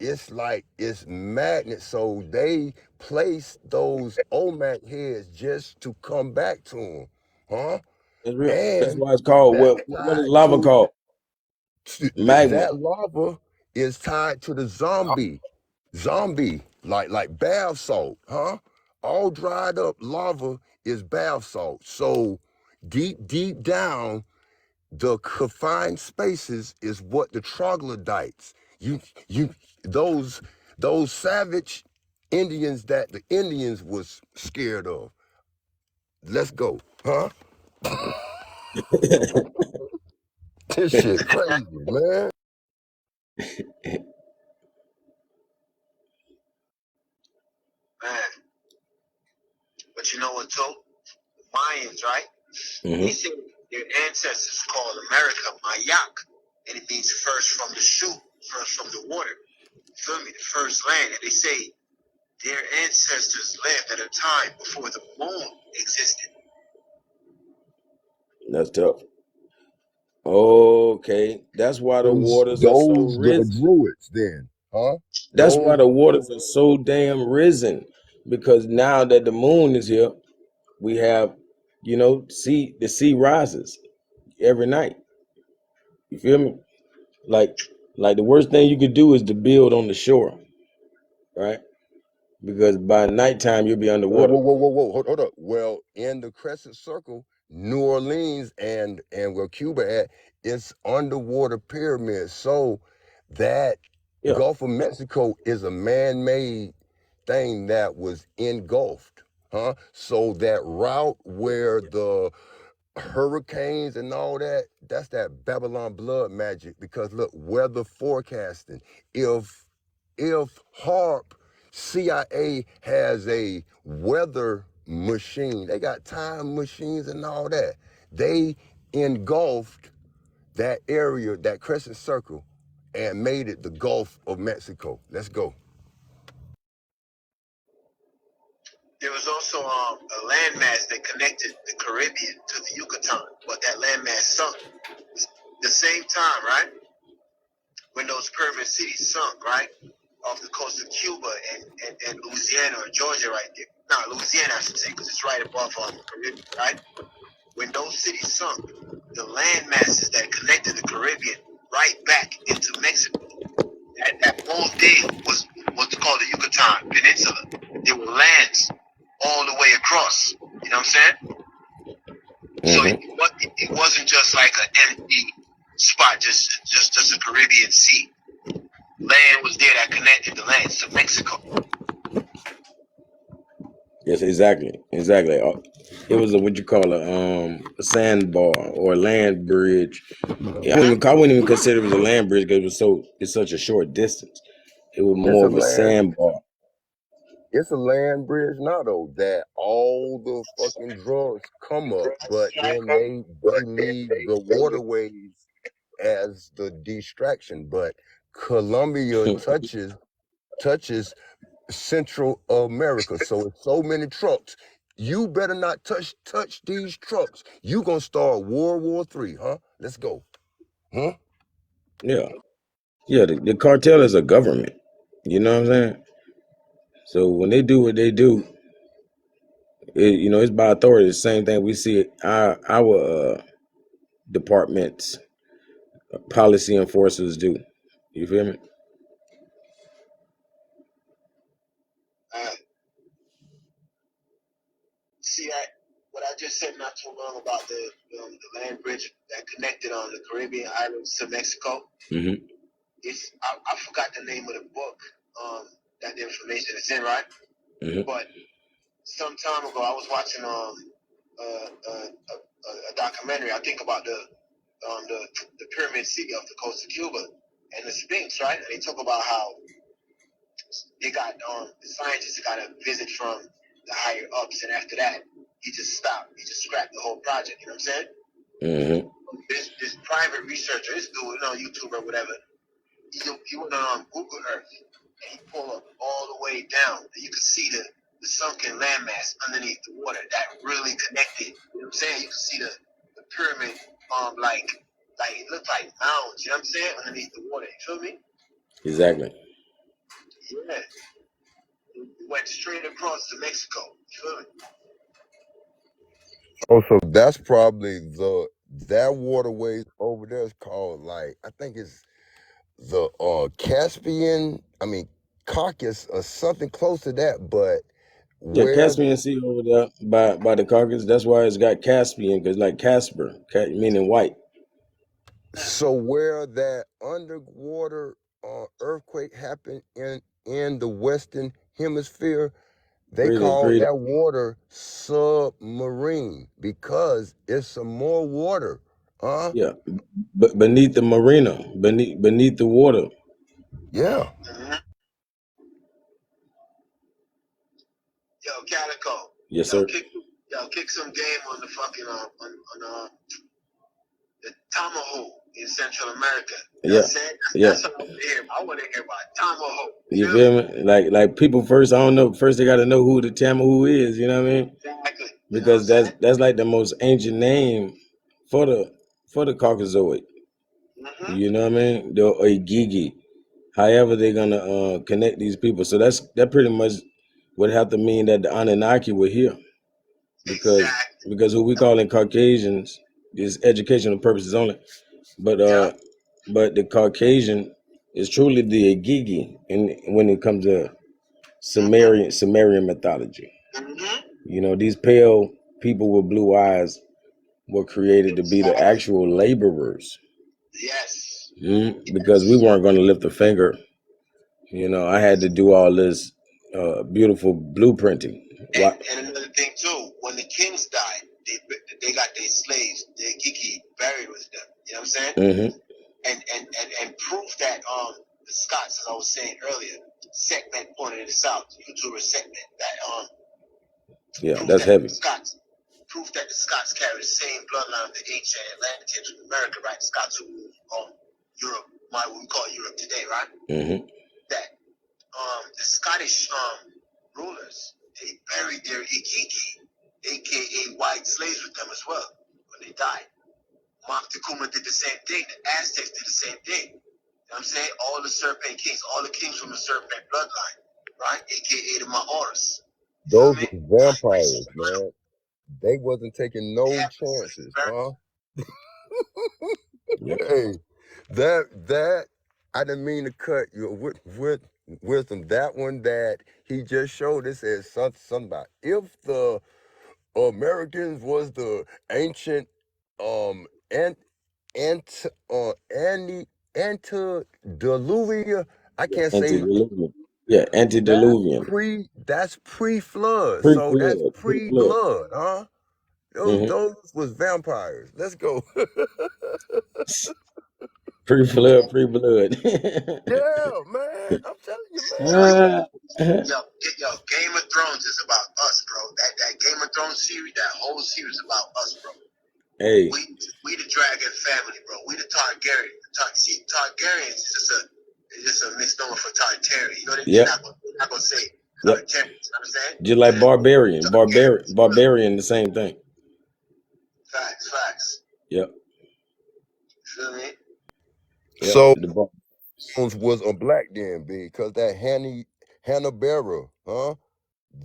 S5: it's like it's magnet. So they placed those Olmec heads just to come back to them, huh?
S1: It's real. That's
S5: And
S1: why it's called.
S5: that's
S1: What is
S5: tied
S1: lava
S5: to
S1: called? Magma.
S5: that lava is tied to the zombie, like bath salt, huh? All dried up lava is bath salt. So deep down, the confined spaces is what the troglodytes. You those those savage Indians that the Indians was scared of. Let's go, huh? This shit crazy, man.
S2: Man, but you know what, too? The Mayans, right? They
S1: Hmm.
S2: say their ancestors called America Mayak, and it means first from the shoot, first from the water. You feel me? The first land. And they say their ancestors lived at a time before the moon existed.
S1: That's tough. Okay, that's why the waters are so
S5: Those the
S1: risen.
S5: Druids then, huh?
S1: That's why
S5: Those
S1: the waters are so damn risen. Because now that the moon is here, we have, sea the sea rises every night. You feel me? Like like the worst thing you could do is to build on the shore, right? Because by nighttime you'll be
S5: whoa,
S1: underwater.
S5: whoa, whoa, whoa, whoa, hold up. Well, in the crescent circle, New Orleans and where Cuba at, it's underwater pyramid. So that
S1: Yeah.
S5: Gulf of Mexico is a man-made thing that was engulfed, huh? So that route where the hurricanes and all that, that's that Babylon blood magic. Because look, weather forecasting. If HARP CIA has a weather machine, they got time machines and all that. They engulfed that area, that crescent circle, and made it the Gulf of Mexico. Let's go.
S2: There was also a landmass that connected the Caribbean to the Yucatan, but that landmass sunk. The same time, right? When those pyramid cities sunk, right? Off the coast of Cuba and Louisiana or Georgia right there. No, Louisiana, I should say, because it's right above the Caribbean, right? When those cities sunk, the land masses that connected the Caribbean right back into Mexico, that whole thing was what's called the Yucatan Peninsula. There were lands all the way across. You know what I'm saying? So
S1: Hmm.
S2: it wasn't just like an empty spot, just a Caribbean sea. Land was there that connected the lands to Mexico.
S1: Yes, exactly. It was a what you call a sandbar or a land bridge. Yeah, I wouldn't even consider it was a land bridge because it's such a short distance. It was
S5: It's
S1: more
S5: a
S1: of a
S5: land
S1: sandbar.
S5: it's a land bridge now though that all the fucking drugs come up, but then they leave the waterways as the distraction. But Colombia touches Central America, so it's so many trucks. You better not touch these trucks. You gonna start World War III, huh? Let's go, huh?
S1: Yeah, yeah. The cartel is a government. You know what I'm saying? So when they do what they do, it's by authority. The same thing we see our departments, policy enforcers do. You feel me?
S2: Uh, See that what I just said not too long about the land bridge that connected on the Caribbean islands to Mexico.
S1: Hmm.
S2: I forgot the name of the book that the information is in, right?
S1: Hmm.
S2: But some time ago I was watching a documentary. I think about the pyramid city off the coast of Cuba and the Sphinx, right? And they talk about how they got the scientists got a visit from the higher ups, and after that he just stopped. He just scrapped the whole project. You know what I'm saying?
S1: Hmm.
S2: This private researcher, this dude, on YouTube or whatever, he went on Google Earth and he pulled up all the way down, and you could see the sunken landmass underneath the water that really connected. You know what I'm saying? You could see the pyramid, like it looked like mounds. You know what I'm saying? Underneath the water. You feel me?
S1: Exactly.
S2: Yeah. It went straight across to Mexico. You feel me?
S5: Oh, so that's probably that waterway over there is called, like, I think it's the Caspian, I mean Caucasus or something close to that, but
S1: Yeah,
S5: where
S1: Caspian Sea over there by the Caucasus. That's why it's got Caspian because like Casper, meaning white.
S5: so where that underwater earthquake happened in the Western Hemisphere, they
S1: Read it,
S5: call
S1: read it.
S5: that water submarine because it's some more water. Huh?
S1: Yeah, but beneath the marina, beneath the water.
S5: Yeah.
S2: Mm-hmm. Yo, Calico.
S1: Yes,
S2: Yo,
S1: sir.
S2: kick some game on the fucking on the Tomahawk in Central America. You know
S1: Yeah,
S2: what I'm saying?
S1: yeah.
S2: That's what I want to hear. I want to hear about Tomahawk. You
S1: You
S2: feel me?
S1: feel me? Like people first. I don't know. First, they got to know who the Tamahu is. You know what I mean?
S2: Exactly. You know what I'm
S1: Because
S2: saying?
S1: that's like the most ancient name for the Caucasoid.
S2: Mm-hmm.
S1: You know what I mean? The Oigigi. However, they're gonna connect these people. So that pretty much would have to mean that the Anunnaki were here, because
S2: Exactly.
S1: who we call in Caucasians is educational purposes only. But
S2: Yeah.
S1: but the Caucasian is truly the Igigi, and when it comes to Sumerian mythology.
S2: Mm-hmm.
S1: You know, these pale people with blue eyes were created to be the
S2: Exactly.
S1: actual laborers.
S2: Yes.
S1: Because we
S2: Yes.
S1: weren't going to lift a finger. You know, I had to do all this beautiful blueprinting.
S2: And another thing too, when the kings died, they got their slaves, their Giki buried with them. You know what I'm saying?
S1: Mm-hmm.
S2: And proof that the Scots, as I was saying earlier, segment pointed this out, YouTuber segment that
S1: Yeah,
S2: proof
S1: that's
S2: that
S1: heavy.
S2: the Scots carry the same bloodline of the ancient Atlanteans from America, right? The Scots who Europe, what we call Europe today, right?
S1: Mm-hmm.
S2: That the Scottish rulers, they buried their Ikiki, aka white slaves, with them as well when they died. Mark Takuma did the same thing. The Aztecs did the same thing. You know what I'm saying? All the Serpent kings, all the kings from the Serpent bloodline, right? AKA the Maoris. You feel
S5: Those
S2: me?
S5: were vampires, man. They wasn't taking
S2: They
S5: no
S2: have
S5: chances,
S2: very
S5: huh?
S1: Yep.
S5: Hey, that I didn't mean to cut you with wisdom. That one that he just showed, it says something about if the Americans was the ancient and antediluvian. I can't say
S1: Antediluvian. Yeah,
S5: that
S1: antediluvian.
S5: that's pre-flood. So that's
S1: Pre-flood. Pre-flood.
S5: pre-blood, huh? Those
S1: Mm-hmm.
S5: those was vampires. Let's go.
S1: Pre-flood. Pre-blood.
S5: Yeah, man. I'm telling you, man.
S1: Ah.
S2: yo, Game of Thrones is about us, bro. That Game of Thrones series, that whole series is about us, bro.
S1: Hey.
S2: We the dragon family, bro. We the Targaryen. See, Targaryens is just a misnomer for Tartarian. You know, they're
S1: Yep.
S2: not gonna say
S1: Yep.
S2: Tartarians. You know what I'm saying?
S1: Just like barbarian.
S2: Targaryens.
S1: Barbarian, the same thing.
S2: Facts.
S1: Yep.
S2: You feel me?
S1: Yep.
S5: So
S1: The bar.
S5: Jones was a black then, because that Hanna Barbera, huh?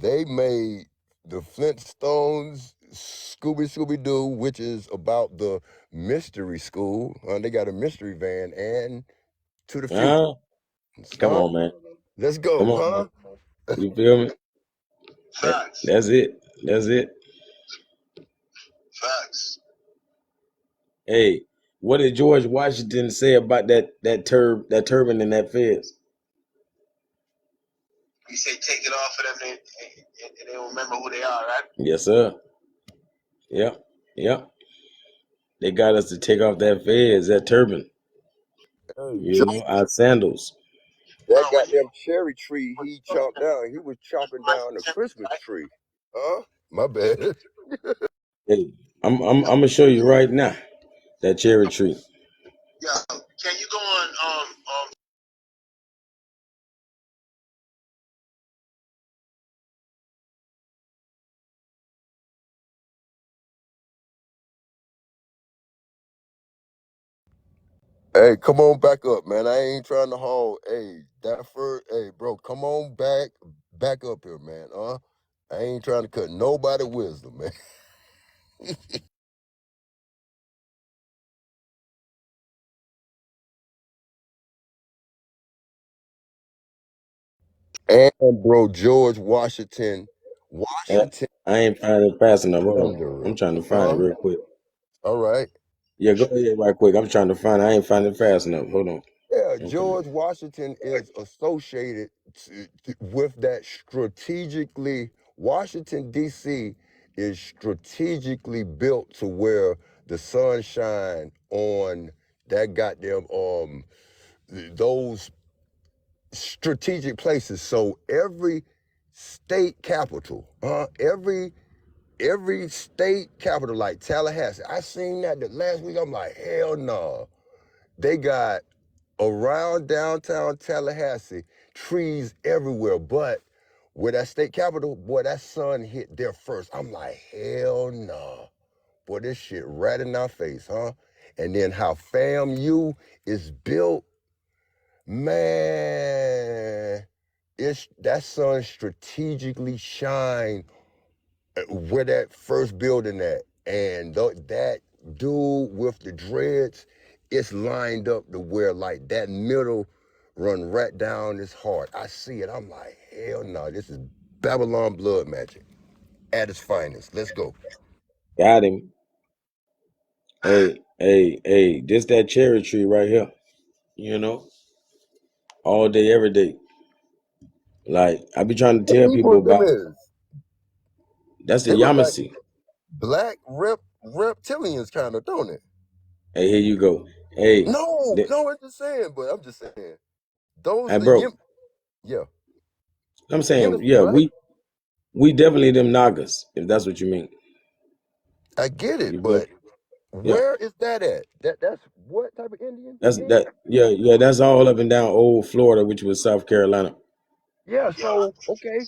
S5: They made the Flintstones, Scooby Doo, which is about the mystery school. They got a mystery van and to the future.
S1: Ah. Come
S5: Huh?
S1: on, man.
S5: Let's
S1: Come
S5: go,
S1: on, man.
S5: huh?
S1: You feel me?
S2: Facts.
S1: That's it. That's it.
S2: Facts.
S1: Hey, what did George Washington say about that turban and that fez?
S2: You say take it off of them, and they don't remember who they are, right?
S1: Yes, sir. Yep. Yep. They got us to take off that fez, that turban.
S5: Hey,
S1: You know, our sandals.
S5: that
S2: When you
S5: goddamn cherry tree he chopped down, he was chopping down a Christmas
S2: right?
S5: tree. Huh? My bad.
S1: Hey, I'm gonna show you right now that cherry tree.
S2: Yo, can you go on
S5: Hey, come on back up, man. I ain't trying to haul. Hey, that first, hey, bro, come on back up here, man. I ain't trying to cut nobody wisdom, man. And bro, George Washington,
S1: Uh,
S5: Washington
S1: I ain't finding it fast enough. Hold on.
S5: Wanderer.
S1: I'm trying to find it
S5: Huh?
S1: real quick.
S5: All right.
S1: Yeah, go ahead right quick. I'm trying to find it. I ain't finding it fast enough. Hold on.
S5: Yeah,
S1: Okay.
S5: George Washington is associated with that strategically. Washington, D.C. is strategically built to where the sun shine on that goddamn those strategic places. So every state capital, every state capital like Tallahassee, I seen that the last week. I'm like, hell no. They got around downtown Tallahassee trees everywhere, but where that state capital, boy, that sun hit there first. I'm like, hell no. Boy, this shit right in our face, huh? And then how FAMU is built, man, it's that sun strategically shine where that first building at, and that dude with the dreads, it's lined up to where like that middle run right down his heart. I see it. I'm like, hell no, this is Babylon blood magic at its finest. Let's go.
S1: Got him.
S2: Uh,
S1: Hey, this that cherry tree right here. You know, all day, every day. Like I be trying to
S5: Them
S1: tell people
S5: Negroes, them
S1: about.
S5: is
S1: That's the
S5: they look like
S1: Yamasee.
S5: black reptilians kind of, don't it?
S1: Hey, here you go. Hey,
S5: No,
S1: th-
S5: no, I'm just saying, but I'm just saying. Those
S1: hey,
S5: the
S1: bro.
S5: yeah.
S1: I'm
S5: Yim
S1: saying,
S5: is
S1: yeah,
S5: black.
S1: we definitely them Nagas, if that's what you mean.
S5: I get
S1: You
S5: it,
S1: feel me?
S5: but
S1: Yeah.
S5: where is that at? That's what type of Indian
S1: That's
S5: again?
S1: that. Yeah. That's all up and down old Florida, which was South Carolina.
S5: Yeah,
S2: yo,
S5: so okay.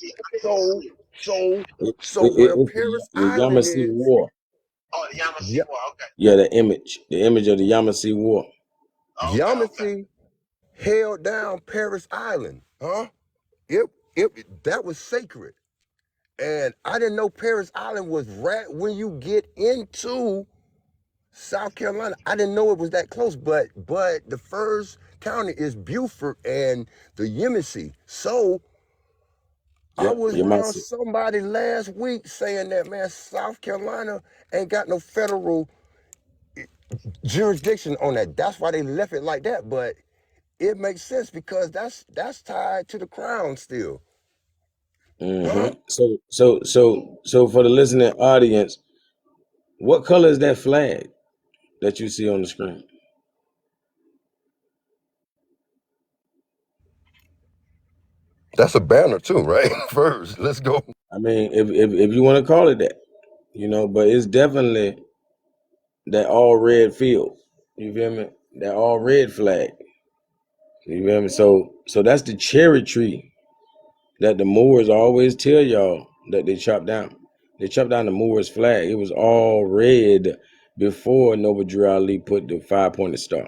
S5: So so
S1: It,
S5: so where
S1: it's
S5: Paris
S1: the
S5: Island
S1: Yamasee
S5: is,
S1: War.
S2: oh, the Yamasee
S5: yeah,
S2: War. Okay.
S1: Yeah, the image of the Yamasee War.
S2: Okay.
S5: Yamasee held down Paris Island. Huh? It that was sacred. And I didn't know Paris Island was right when you get into South Carolina. I didn't know it was that close, but the first county is Beaufort and the Yamasee. So I
S1: Yep,
S5: was around
S1: Yamasee.
S5: somebody last week saying that, man, South Carolina ain't got no federal jurisdiction on that. That's why they left it like that. But it makes sense because that's tied to the crown still. Huh?
S1: So for the listening audience, what color is that flag that you see on the screen?
S5: That's a banner too, right? First, let's go.
S1: I mean, if you want to call it that, but it's definitely that all red field. You feel me? That all red flag. You feel me? So that's the cherry tree that the Moors always tell y'all that they chopped down. They chopped down the Moors flag. It was all red before Noble Drew Ali put the 5-pointed star.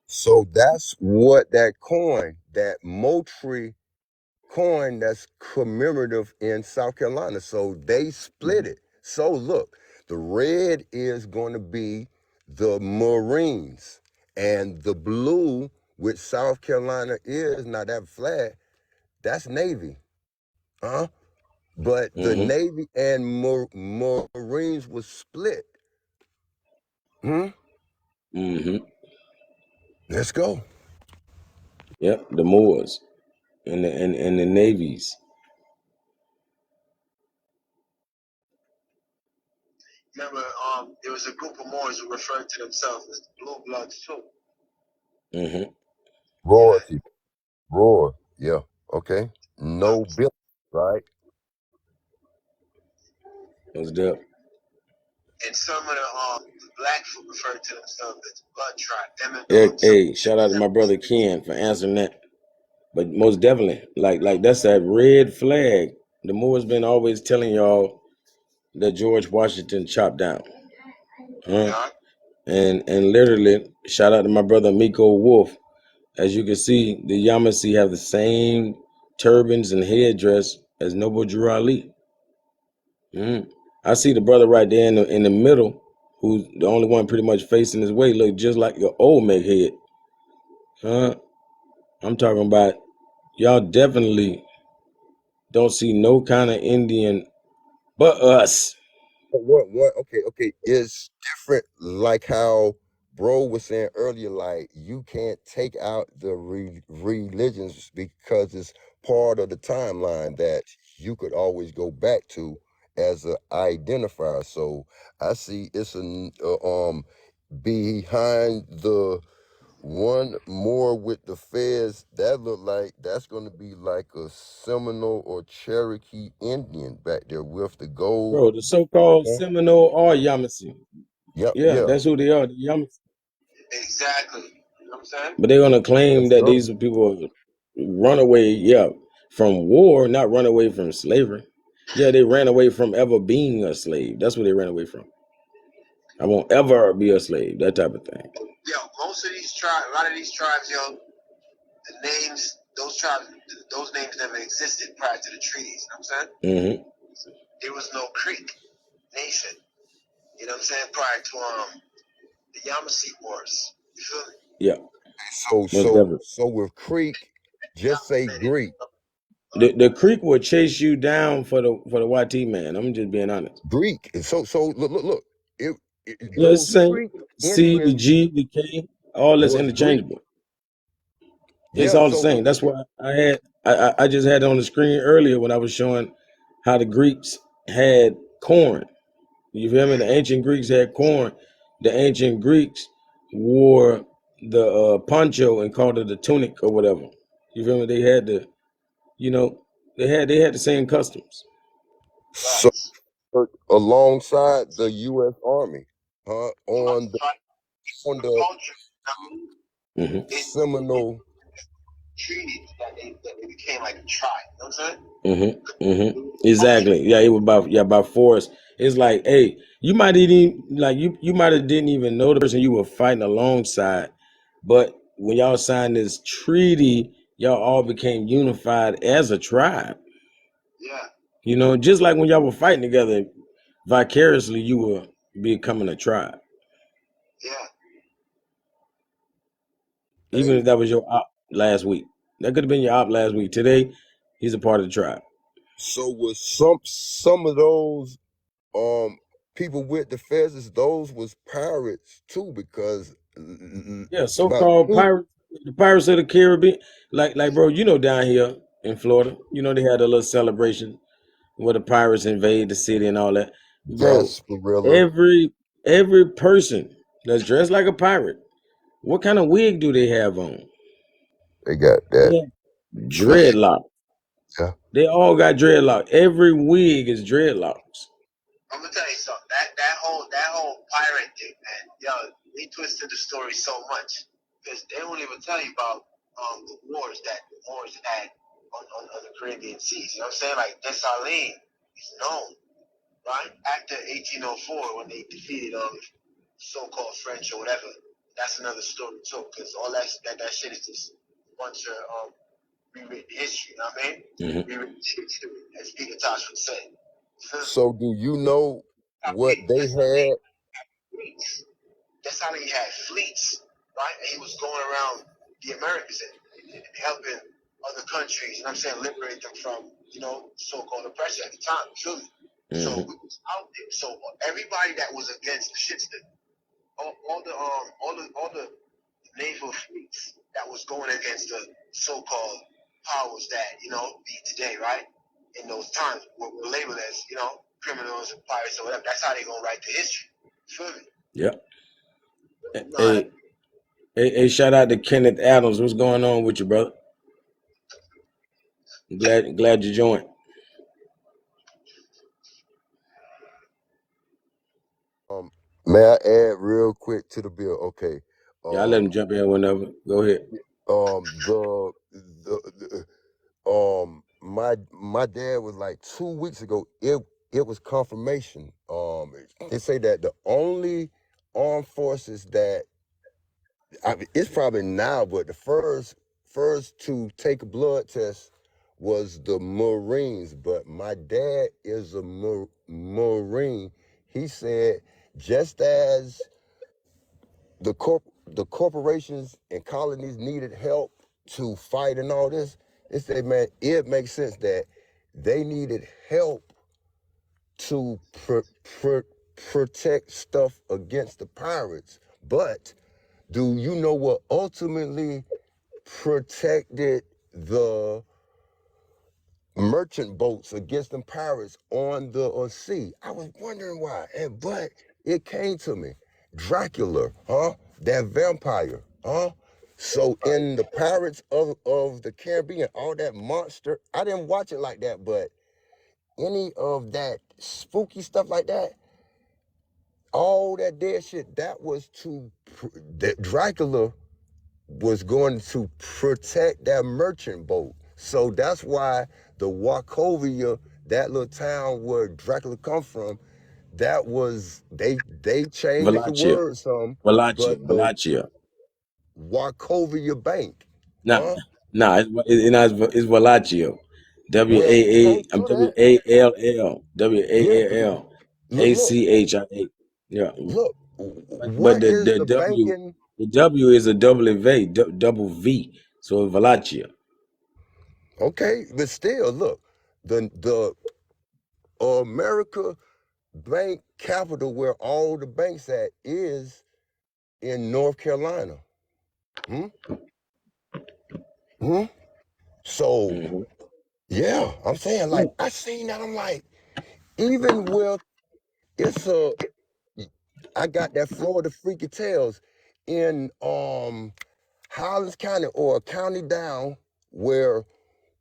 S5: So that's what that coin, that Moultrie coin, that's commemorative in South Carolina. So they split
S1: Mhm.
S5: it. So look, the red is going to be the Marines, and the blue, which South Carolina is, now that flag, that's Navy. Huh? But the
S1: Mhm.
S5: Navy and Marines was split. Hmm?
S1: Mhm.
S5: Let's go.
S1: Yep. The Moors and the navies.
S2: Remember, there was a group of Moors who referred to themselves as the Blue Bloods too.
S1: Mhm.
S5: Roar,
S2: Yeah.
S5: people. Roar. Yeah. Okay. No bill. Right.
S1: Was the
S2: And some of the black folk referred to themselves as Blood Tribe. Them and
S1: hey,
S2: some
S1: hey, shout out to my brother Ken for answering that. But most definitely, like that's that red flag. The Moors been always telling y'all that George Washington chopped down. Huh?
S2: yeah,
S1: And literally, shout out to my brother Miko Wolf. As you can see, the Yamasee have the same turbans and headdress as Noble Drew Ali. Mhm. I see the brother right there in the middle, who's the only one pretty much facing his way, look just like your old Meg head. Huh? I'm talking about y'all definitely don't see no kind of Indian but us.
S5: What? Okay. Okay. It's different. Like how bro was saying earlier, like you can't take out the religions because it's part of the timeline that you could always go back to as a identifier. So I see it's behind the one more with the fez that look like that's gonna be like a Seminole or Cherokee Indian back there with the gold.
S1: Bro, the so-called
S5: Huh?
S1: Seminole are Yamasee.
S5: Yep,
S1: Yeah,
S5: yeah,
S1: that's who they are, the Yamasee.
S2: Exactly. You know what I'm saying?
S1: But they're gonna claim
S5: let's
S1: that
S5: go.
S1: these people run away, yeah, from war, not run away from slavery. Yeah, they ran away from ever being a slave. That's what they ran away from. I won't ever be a slave, that type of thing.
S2: Yo, most of these tribes, a lot of these tribes, yo, the names, those tribes, those names never existed prior to the treaties. You know what I'm saying?
S1: Mm-hmm.
S2: There was no Creek nation. You know what I'm saying? Prior to the Yamasee Wars. You feel me?
S1: Yeah,
S5: So
S1: most
S5: so
S1: definitely.
S5: so with Creek, just
S2: Yamasee
S5: say
S2: made it.
S5: Greek.
S1: The creek will chase you down for the YT man. I'm just being honest.
S5: Greek. So look.
S1: Yeah, it's
S5: Those
S1: the same.
S5: Creek
S1: C, the
S5: Indians
S1: G, the K, all that's
S5: was Greek.
S1: interchangeable. It's
S5: Yeah,
S1: all the
S5: so
S1: same. That's why I just had it on the screen earlier when I was showing how the Greeks had corn. You feel me? The ancient Greeks had corn. The ancient Greeks wore the poncho and called it a tunic or whatever. You feel me? They had the, you know, they had the same customs.
S5: so
S2: Facts.
S5: alongside the US Army,
S2: Trying
S5: on
S2: the
S5: the
S2: culture, I mean,
S1: Hmm.
S2: it
S5: Seminole.
S2: treated that they became like a tribe. You know what I'm saying? Culture.
S1: Exactly. Yeah, it was about force. It's like, hey, you might even like you might have didn't even know the person you were fighting alongside, but when y'all signed this treaty, y'all all became unified as a tribe.
S2: Yeah,
S1: You know, just like when y'all were fighting together, vicariously you were becoming a tribe.
S2: yeah.
S1: Even
S5: Hey,
S1: if that was your op last week. That could have been your op last week. Today, he's a part of the tribe.
S5: so was some of those um people with the Fezzes, those was pirates too, because
S1: Yeah,
S5: about
S1: so-called
S5: two
S1: pirates, the Pirates of the Caribbean. Like, bro, you know, down here in Florida, you know, they had a little celebration where the pirates invade the city and all that. Bro,
S5: sarsaparilla.
S1: every person that's dressed like a pirate, what kind of wig do they have on?
S5: They got that.
S1: Yeah, dreadlock.
S5: Yeah.
S1: They all got dreadlock. Every wig is dreadlocks.
S2: I'm gonna tell you something. That whole pirate thing, man. Yo, they twisted the story so much because they don't even tell you about the wars that the Moors had on the Caribbean seas. You know what I'm saying? Like Dessalines is known, right? After 1804 when they defeated so-called French or whatever. That's another story too, because all that shit is just a bunch of rewritten history. You know what I mean?
S1: Hmm.
S2: Rewritten history, as Peter Tosh would say.
S5: So do you know what they had?
S2: Fleets. That's how he had fleets, right? And he was going around the Americas and helping other countries, you know what I'm saying, liberate them from, so-called oppression at the time. You feel me? So
S1: Hmm.
S2: we was out there. So everybody that was against the shits that all the naval fleets that was going against the so-called powers that be today, right? In those times, what were labeled as criminals and pirates or whatever. That's how they gonna write the history. You feel me?
S1: Yep.
S2: You know how that.
S1: Hey, hey, shout out to Kenneth Adams. What's going on with you, brother? Glad you joined.
S5: Um, may I add real quick to the bill? Okay.
S1: Yeah, I let him
S5: Um,
S1: jump in whenever. Go ahead.
S5: my dad was like 2 weeks ago. It was confirmation. They say that the only armed forces that it's probably now, but the first to take a blood test was the Marines. But my dad is a Marine. He said just as the corporations and colonies needed help to fight and all this, it said, man, it makes sense that they needed help to protect stuff against the pirates. But Do you know what ultimately protected the merchant boats against them pirates on the sea? I was wondering why, but it came to me. Dracula, huh? That vampire, huh? So in the Pirates of the Caribbean, all that monster, I didn't watch it like that, but any of that spooky stuff like that, all that dead shit, that was that Dracula was going to protect that merchant boat. So that's why the Wachovia, that little town where Dracula come from, that was they changed the
S1: Wallachia.
S5: word some,
S1: Wallachia.
S5: but the
S1: Wallachia.
S5: Wachovia Bank,
S1: Nah,
S5: huh?
S1: nah, it's Wallachio. W
S5: Well,
S1: A A.
S5: close
S1: I'm
S5: to
S1: W
S5: that.
S1: A L L. W
S5: Yeah,
S1: A L L
S5: look,
S1: A
S5: look,
S1: C H I A. Yeah,
S5: look.
S1: but
S5: What is the banking?
S1: the W is a double V. So Wallachia.
S5: Okay, but still, look, the America bank capital where all the banks at is in North Carolina. Hmm? Hmm? So
S1: Hmm.
S5: yeah, I'm saying like I seen that. I'm like, even with it's a I got that Florida Freaky Tales in Highlands County or a county down where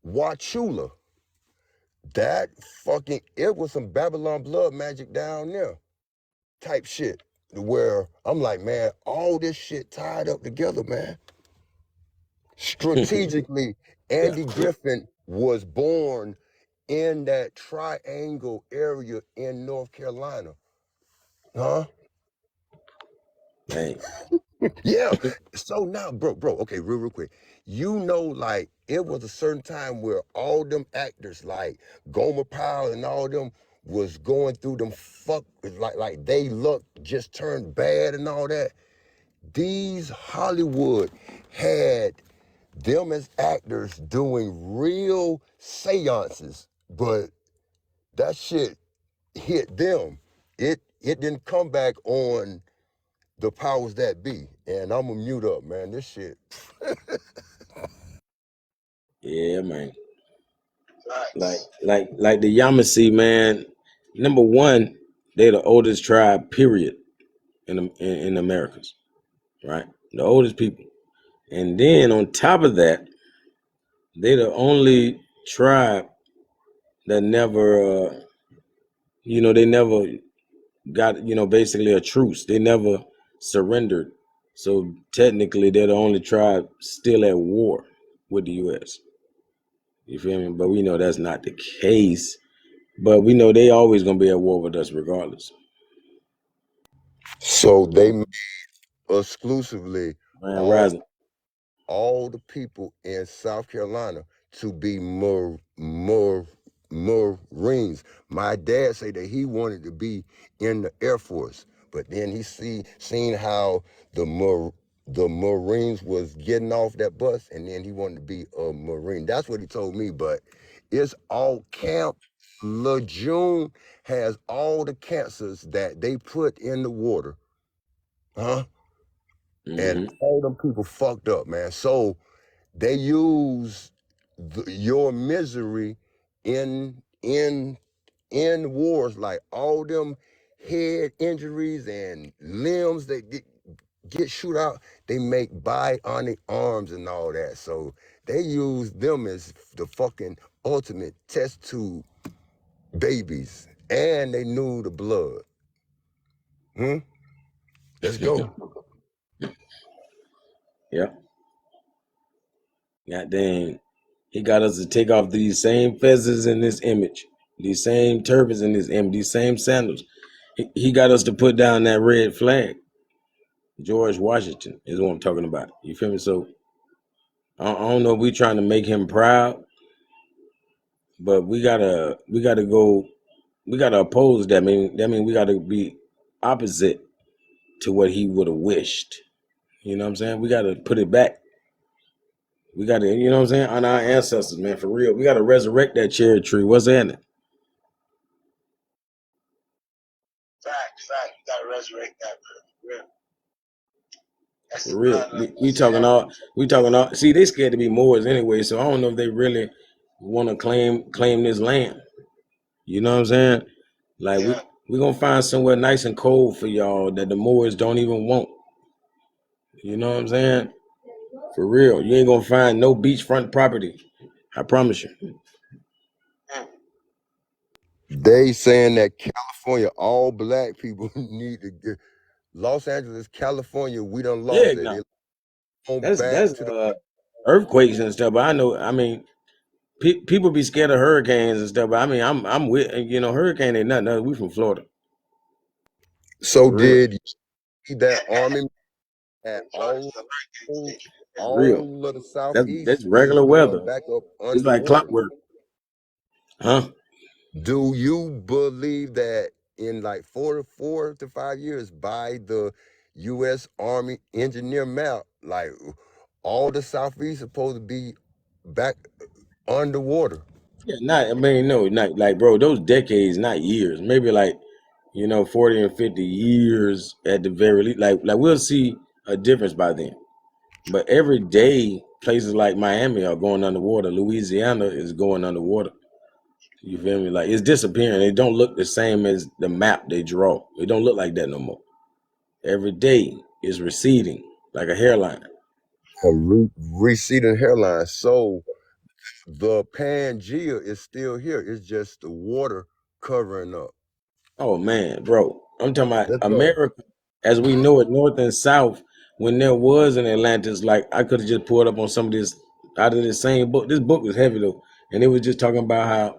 S5: Wachula, that fucking it was some Babylon blood magic down there type shit. Where I'm like, man, all this shit tied up together, man. Strategically,
S1: Yeah.
S5: Andy Griffin was born in that triangle area in North Carolina. Huh?
S1: Man.
S5: Yeah. So now, bro, okay, real quick. You know, like, it was a certain time where all them actors, like Gomer Pyle and all them, was going through them like they look just turned bad and all that. These Hollywood had them as actors doing real seances, but that shit hit them. It didn't come back on the powers that be. And I'm gonna mute up, man. This shit.
S1: Yeah, man.
S2: Facts.
S1: Like the Yamasee, man. Number one, they're the oldest tribe, period, in Americas, right? The oldest people. And then on top of that, they're the only tribe that never, they never got, basically a truce. They never surrendered. So technically, they're the only tribe still at war with the U.S. You feel me? But we know that's not the case. But we know they always gonna be at war with us regardless.
S5: So they
S1: So,
S5: made exclusively
S1: man,
S5: all
S1: rising.
S5: all the people in South Carolina to be Marines. My dad said that he wanted to be in the Air Force, but then he seen how the Marines was getting off that bus, and then he wanted to be a Marine. That's what he told me. But it's all camp. Lejeune has all the cancers that they put in the water, huh? And
S1: Hmm.
S5: all them people fucked up, man. So they use your misery in in wars, like all them head injuries and limbs that get shoot out. They make bionic arms and all that. So they use them as the fucking ultimate test tube babies, and they knew the blood. Hmm? Let's go.
S1: Yeah. God dang. He got us to take off these same fezzes in this image, these same turbans in this image, these same sandals. He got us to put down that red flag. George Washington is what I'm talking about. You feel me? So I don't know if we trying to make him proud, but we gotta oppose that. Mean we gotta be opposite to what he would have wished. You know what I'm saying? We gotta put it back. We gotta, you know what I'm saying, on our ancestors, man, for real. We gotta resurrect that cherry tree. What's in it?
S2: Fact. You gotta resurrect that, man. That's
S1: For
S2: the
S1: real.
S2: bloodline. See that?
S1: We talking all. See, they scared to be Moors anyway, so I don't know if they really want to claim this land. You know what I'm saying? Like
S2: Yeah.
S1: we gonna find somewhere nice and cold for y'all that the Moors don't even want. You know what I'm saying? For real, you ain't gonna find no beachfront property. I promise you.
S2: Mm.
S5: They saying that California, all black people need to get Los Angeles, California. We done
S1: Yeah,
S5: lost that.
S1: no,
S5: They going
S1: that's
S5: back to the.
S1: earthquakes and stuff. But I mean, people be scared of hurricanes and stuff. But I mean, I'm with hurricane ain't nothing. We from Florida,
S5: So
S1: for real,
S5: did you see that army at
S2: In Florida, it's a hurricane state.
S1: for real.
S5: all of the
S1: That's
S5: southeast is
S1: regular
S5: going
S1: weather.
S5: back up
S1: It's like
S5: underwater?
S1: clockwork, huh?
S5: Do you believe that in like 4 to 5 years by the U.S. Army engineer map, like all the southeast supposed to be back underwater?
S1: Yeah, not. I mean, no, not like, bro. Those decades, not years. Maybe like 40 and 50 years at the very least. Like we'll see a difference by then. But every day, places like Miami are going underwater. Louisiana is going underwater. You feel me? Like it's disappearing. It don't look the same as the map they draw. It don't look like that no more. Every day is receding like a hairline.
S5: A receding hairline. So the Pangea is still here. It's just the water covering up.
S1: Oh man, bro. I'm talking about
S5: Let's go.
S1: America as we know it, north and south. When there was an Atlantis, like I could have just pulled up on some of this out of this same book. This book was heavy though, and it was just talking about how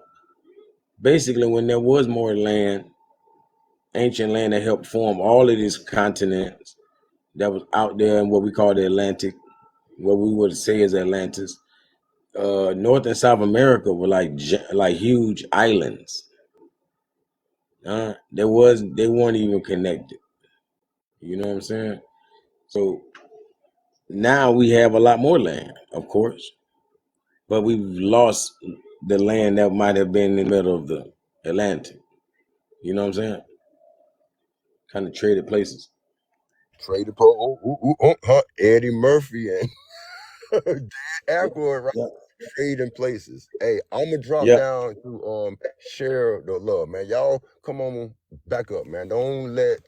S1: basically when there was more land, ancient land that helped form all of these continents that was out there in what we call the Atlantic, what we would say is Atlantis. North and South America were like huge islands. They weren't even connected. You know what I'm saying? So now we have a lot more land, of course, but we've lost the land that might have been in the middle of the Atlantic. You know what I'm saying? Kind of traded places.
S5: Traded huh? Eddie Murphy and Dan
S1: Yeah,
S5: Aykroyd, right?
S1: yeah,
S5: Trading places. Hey, I'm gonna drop
S1: yeah.
S5: down to share the love, man. Y'all come on back up, man. Don't let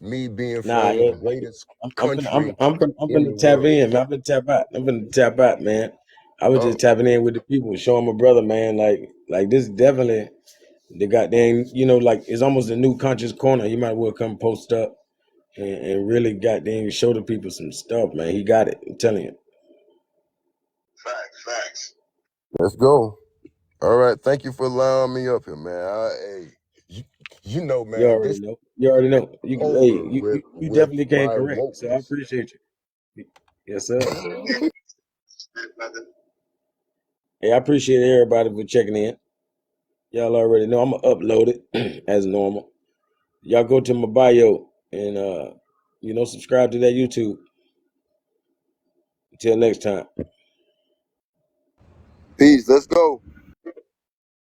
S5: me being
S1: Nah,
S5: from the greatest country
S1: I'm
S5: in the
S1: finna tap
S5: world.
S1: in, man. I'm finna tap out. I'm finna tap out, man. I was
S5: Uh,
S1: just tapping in with the people, showing my brother, man. Like this definitely the goddamn, like it's almost a new conscious corner. He might well come post up and really goddamn show the people some stuff, man. He got it. I'm telling you.
S2: Facts.
S5: let's go. All right, thank you for allowing me up here, man. Hey, you, you know,
S1: You
S5: man,
S1: already
S5: this
S1: know. You already know.
S5: over
S1: You
S5: with
S1: definitely came
S5: my
S1: correct. So I
S5: wokeness.
S1: appreciate you. Yes, sir.
S2: That brother.
S1: Hey, I appreciate everybody for checking in. Y'all already know I'm gonna upload it as normal. Y'all go to my bio and subscribe to that YouTube. Until next time.
S5: Peace. Let's go.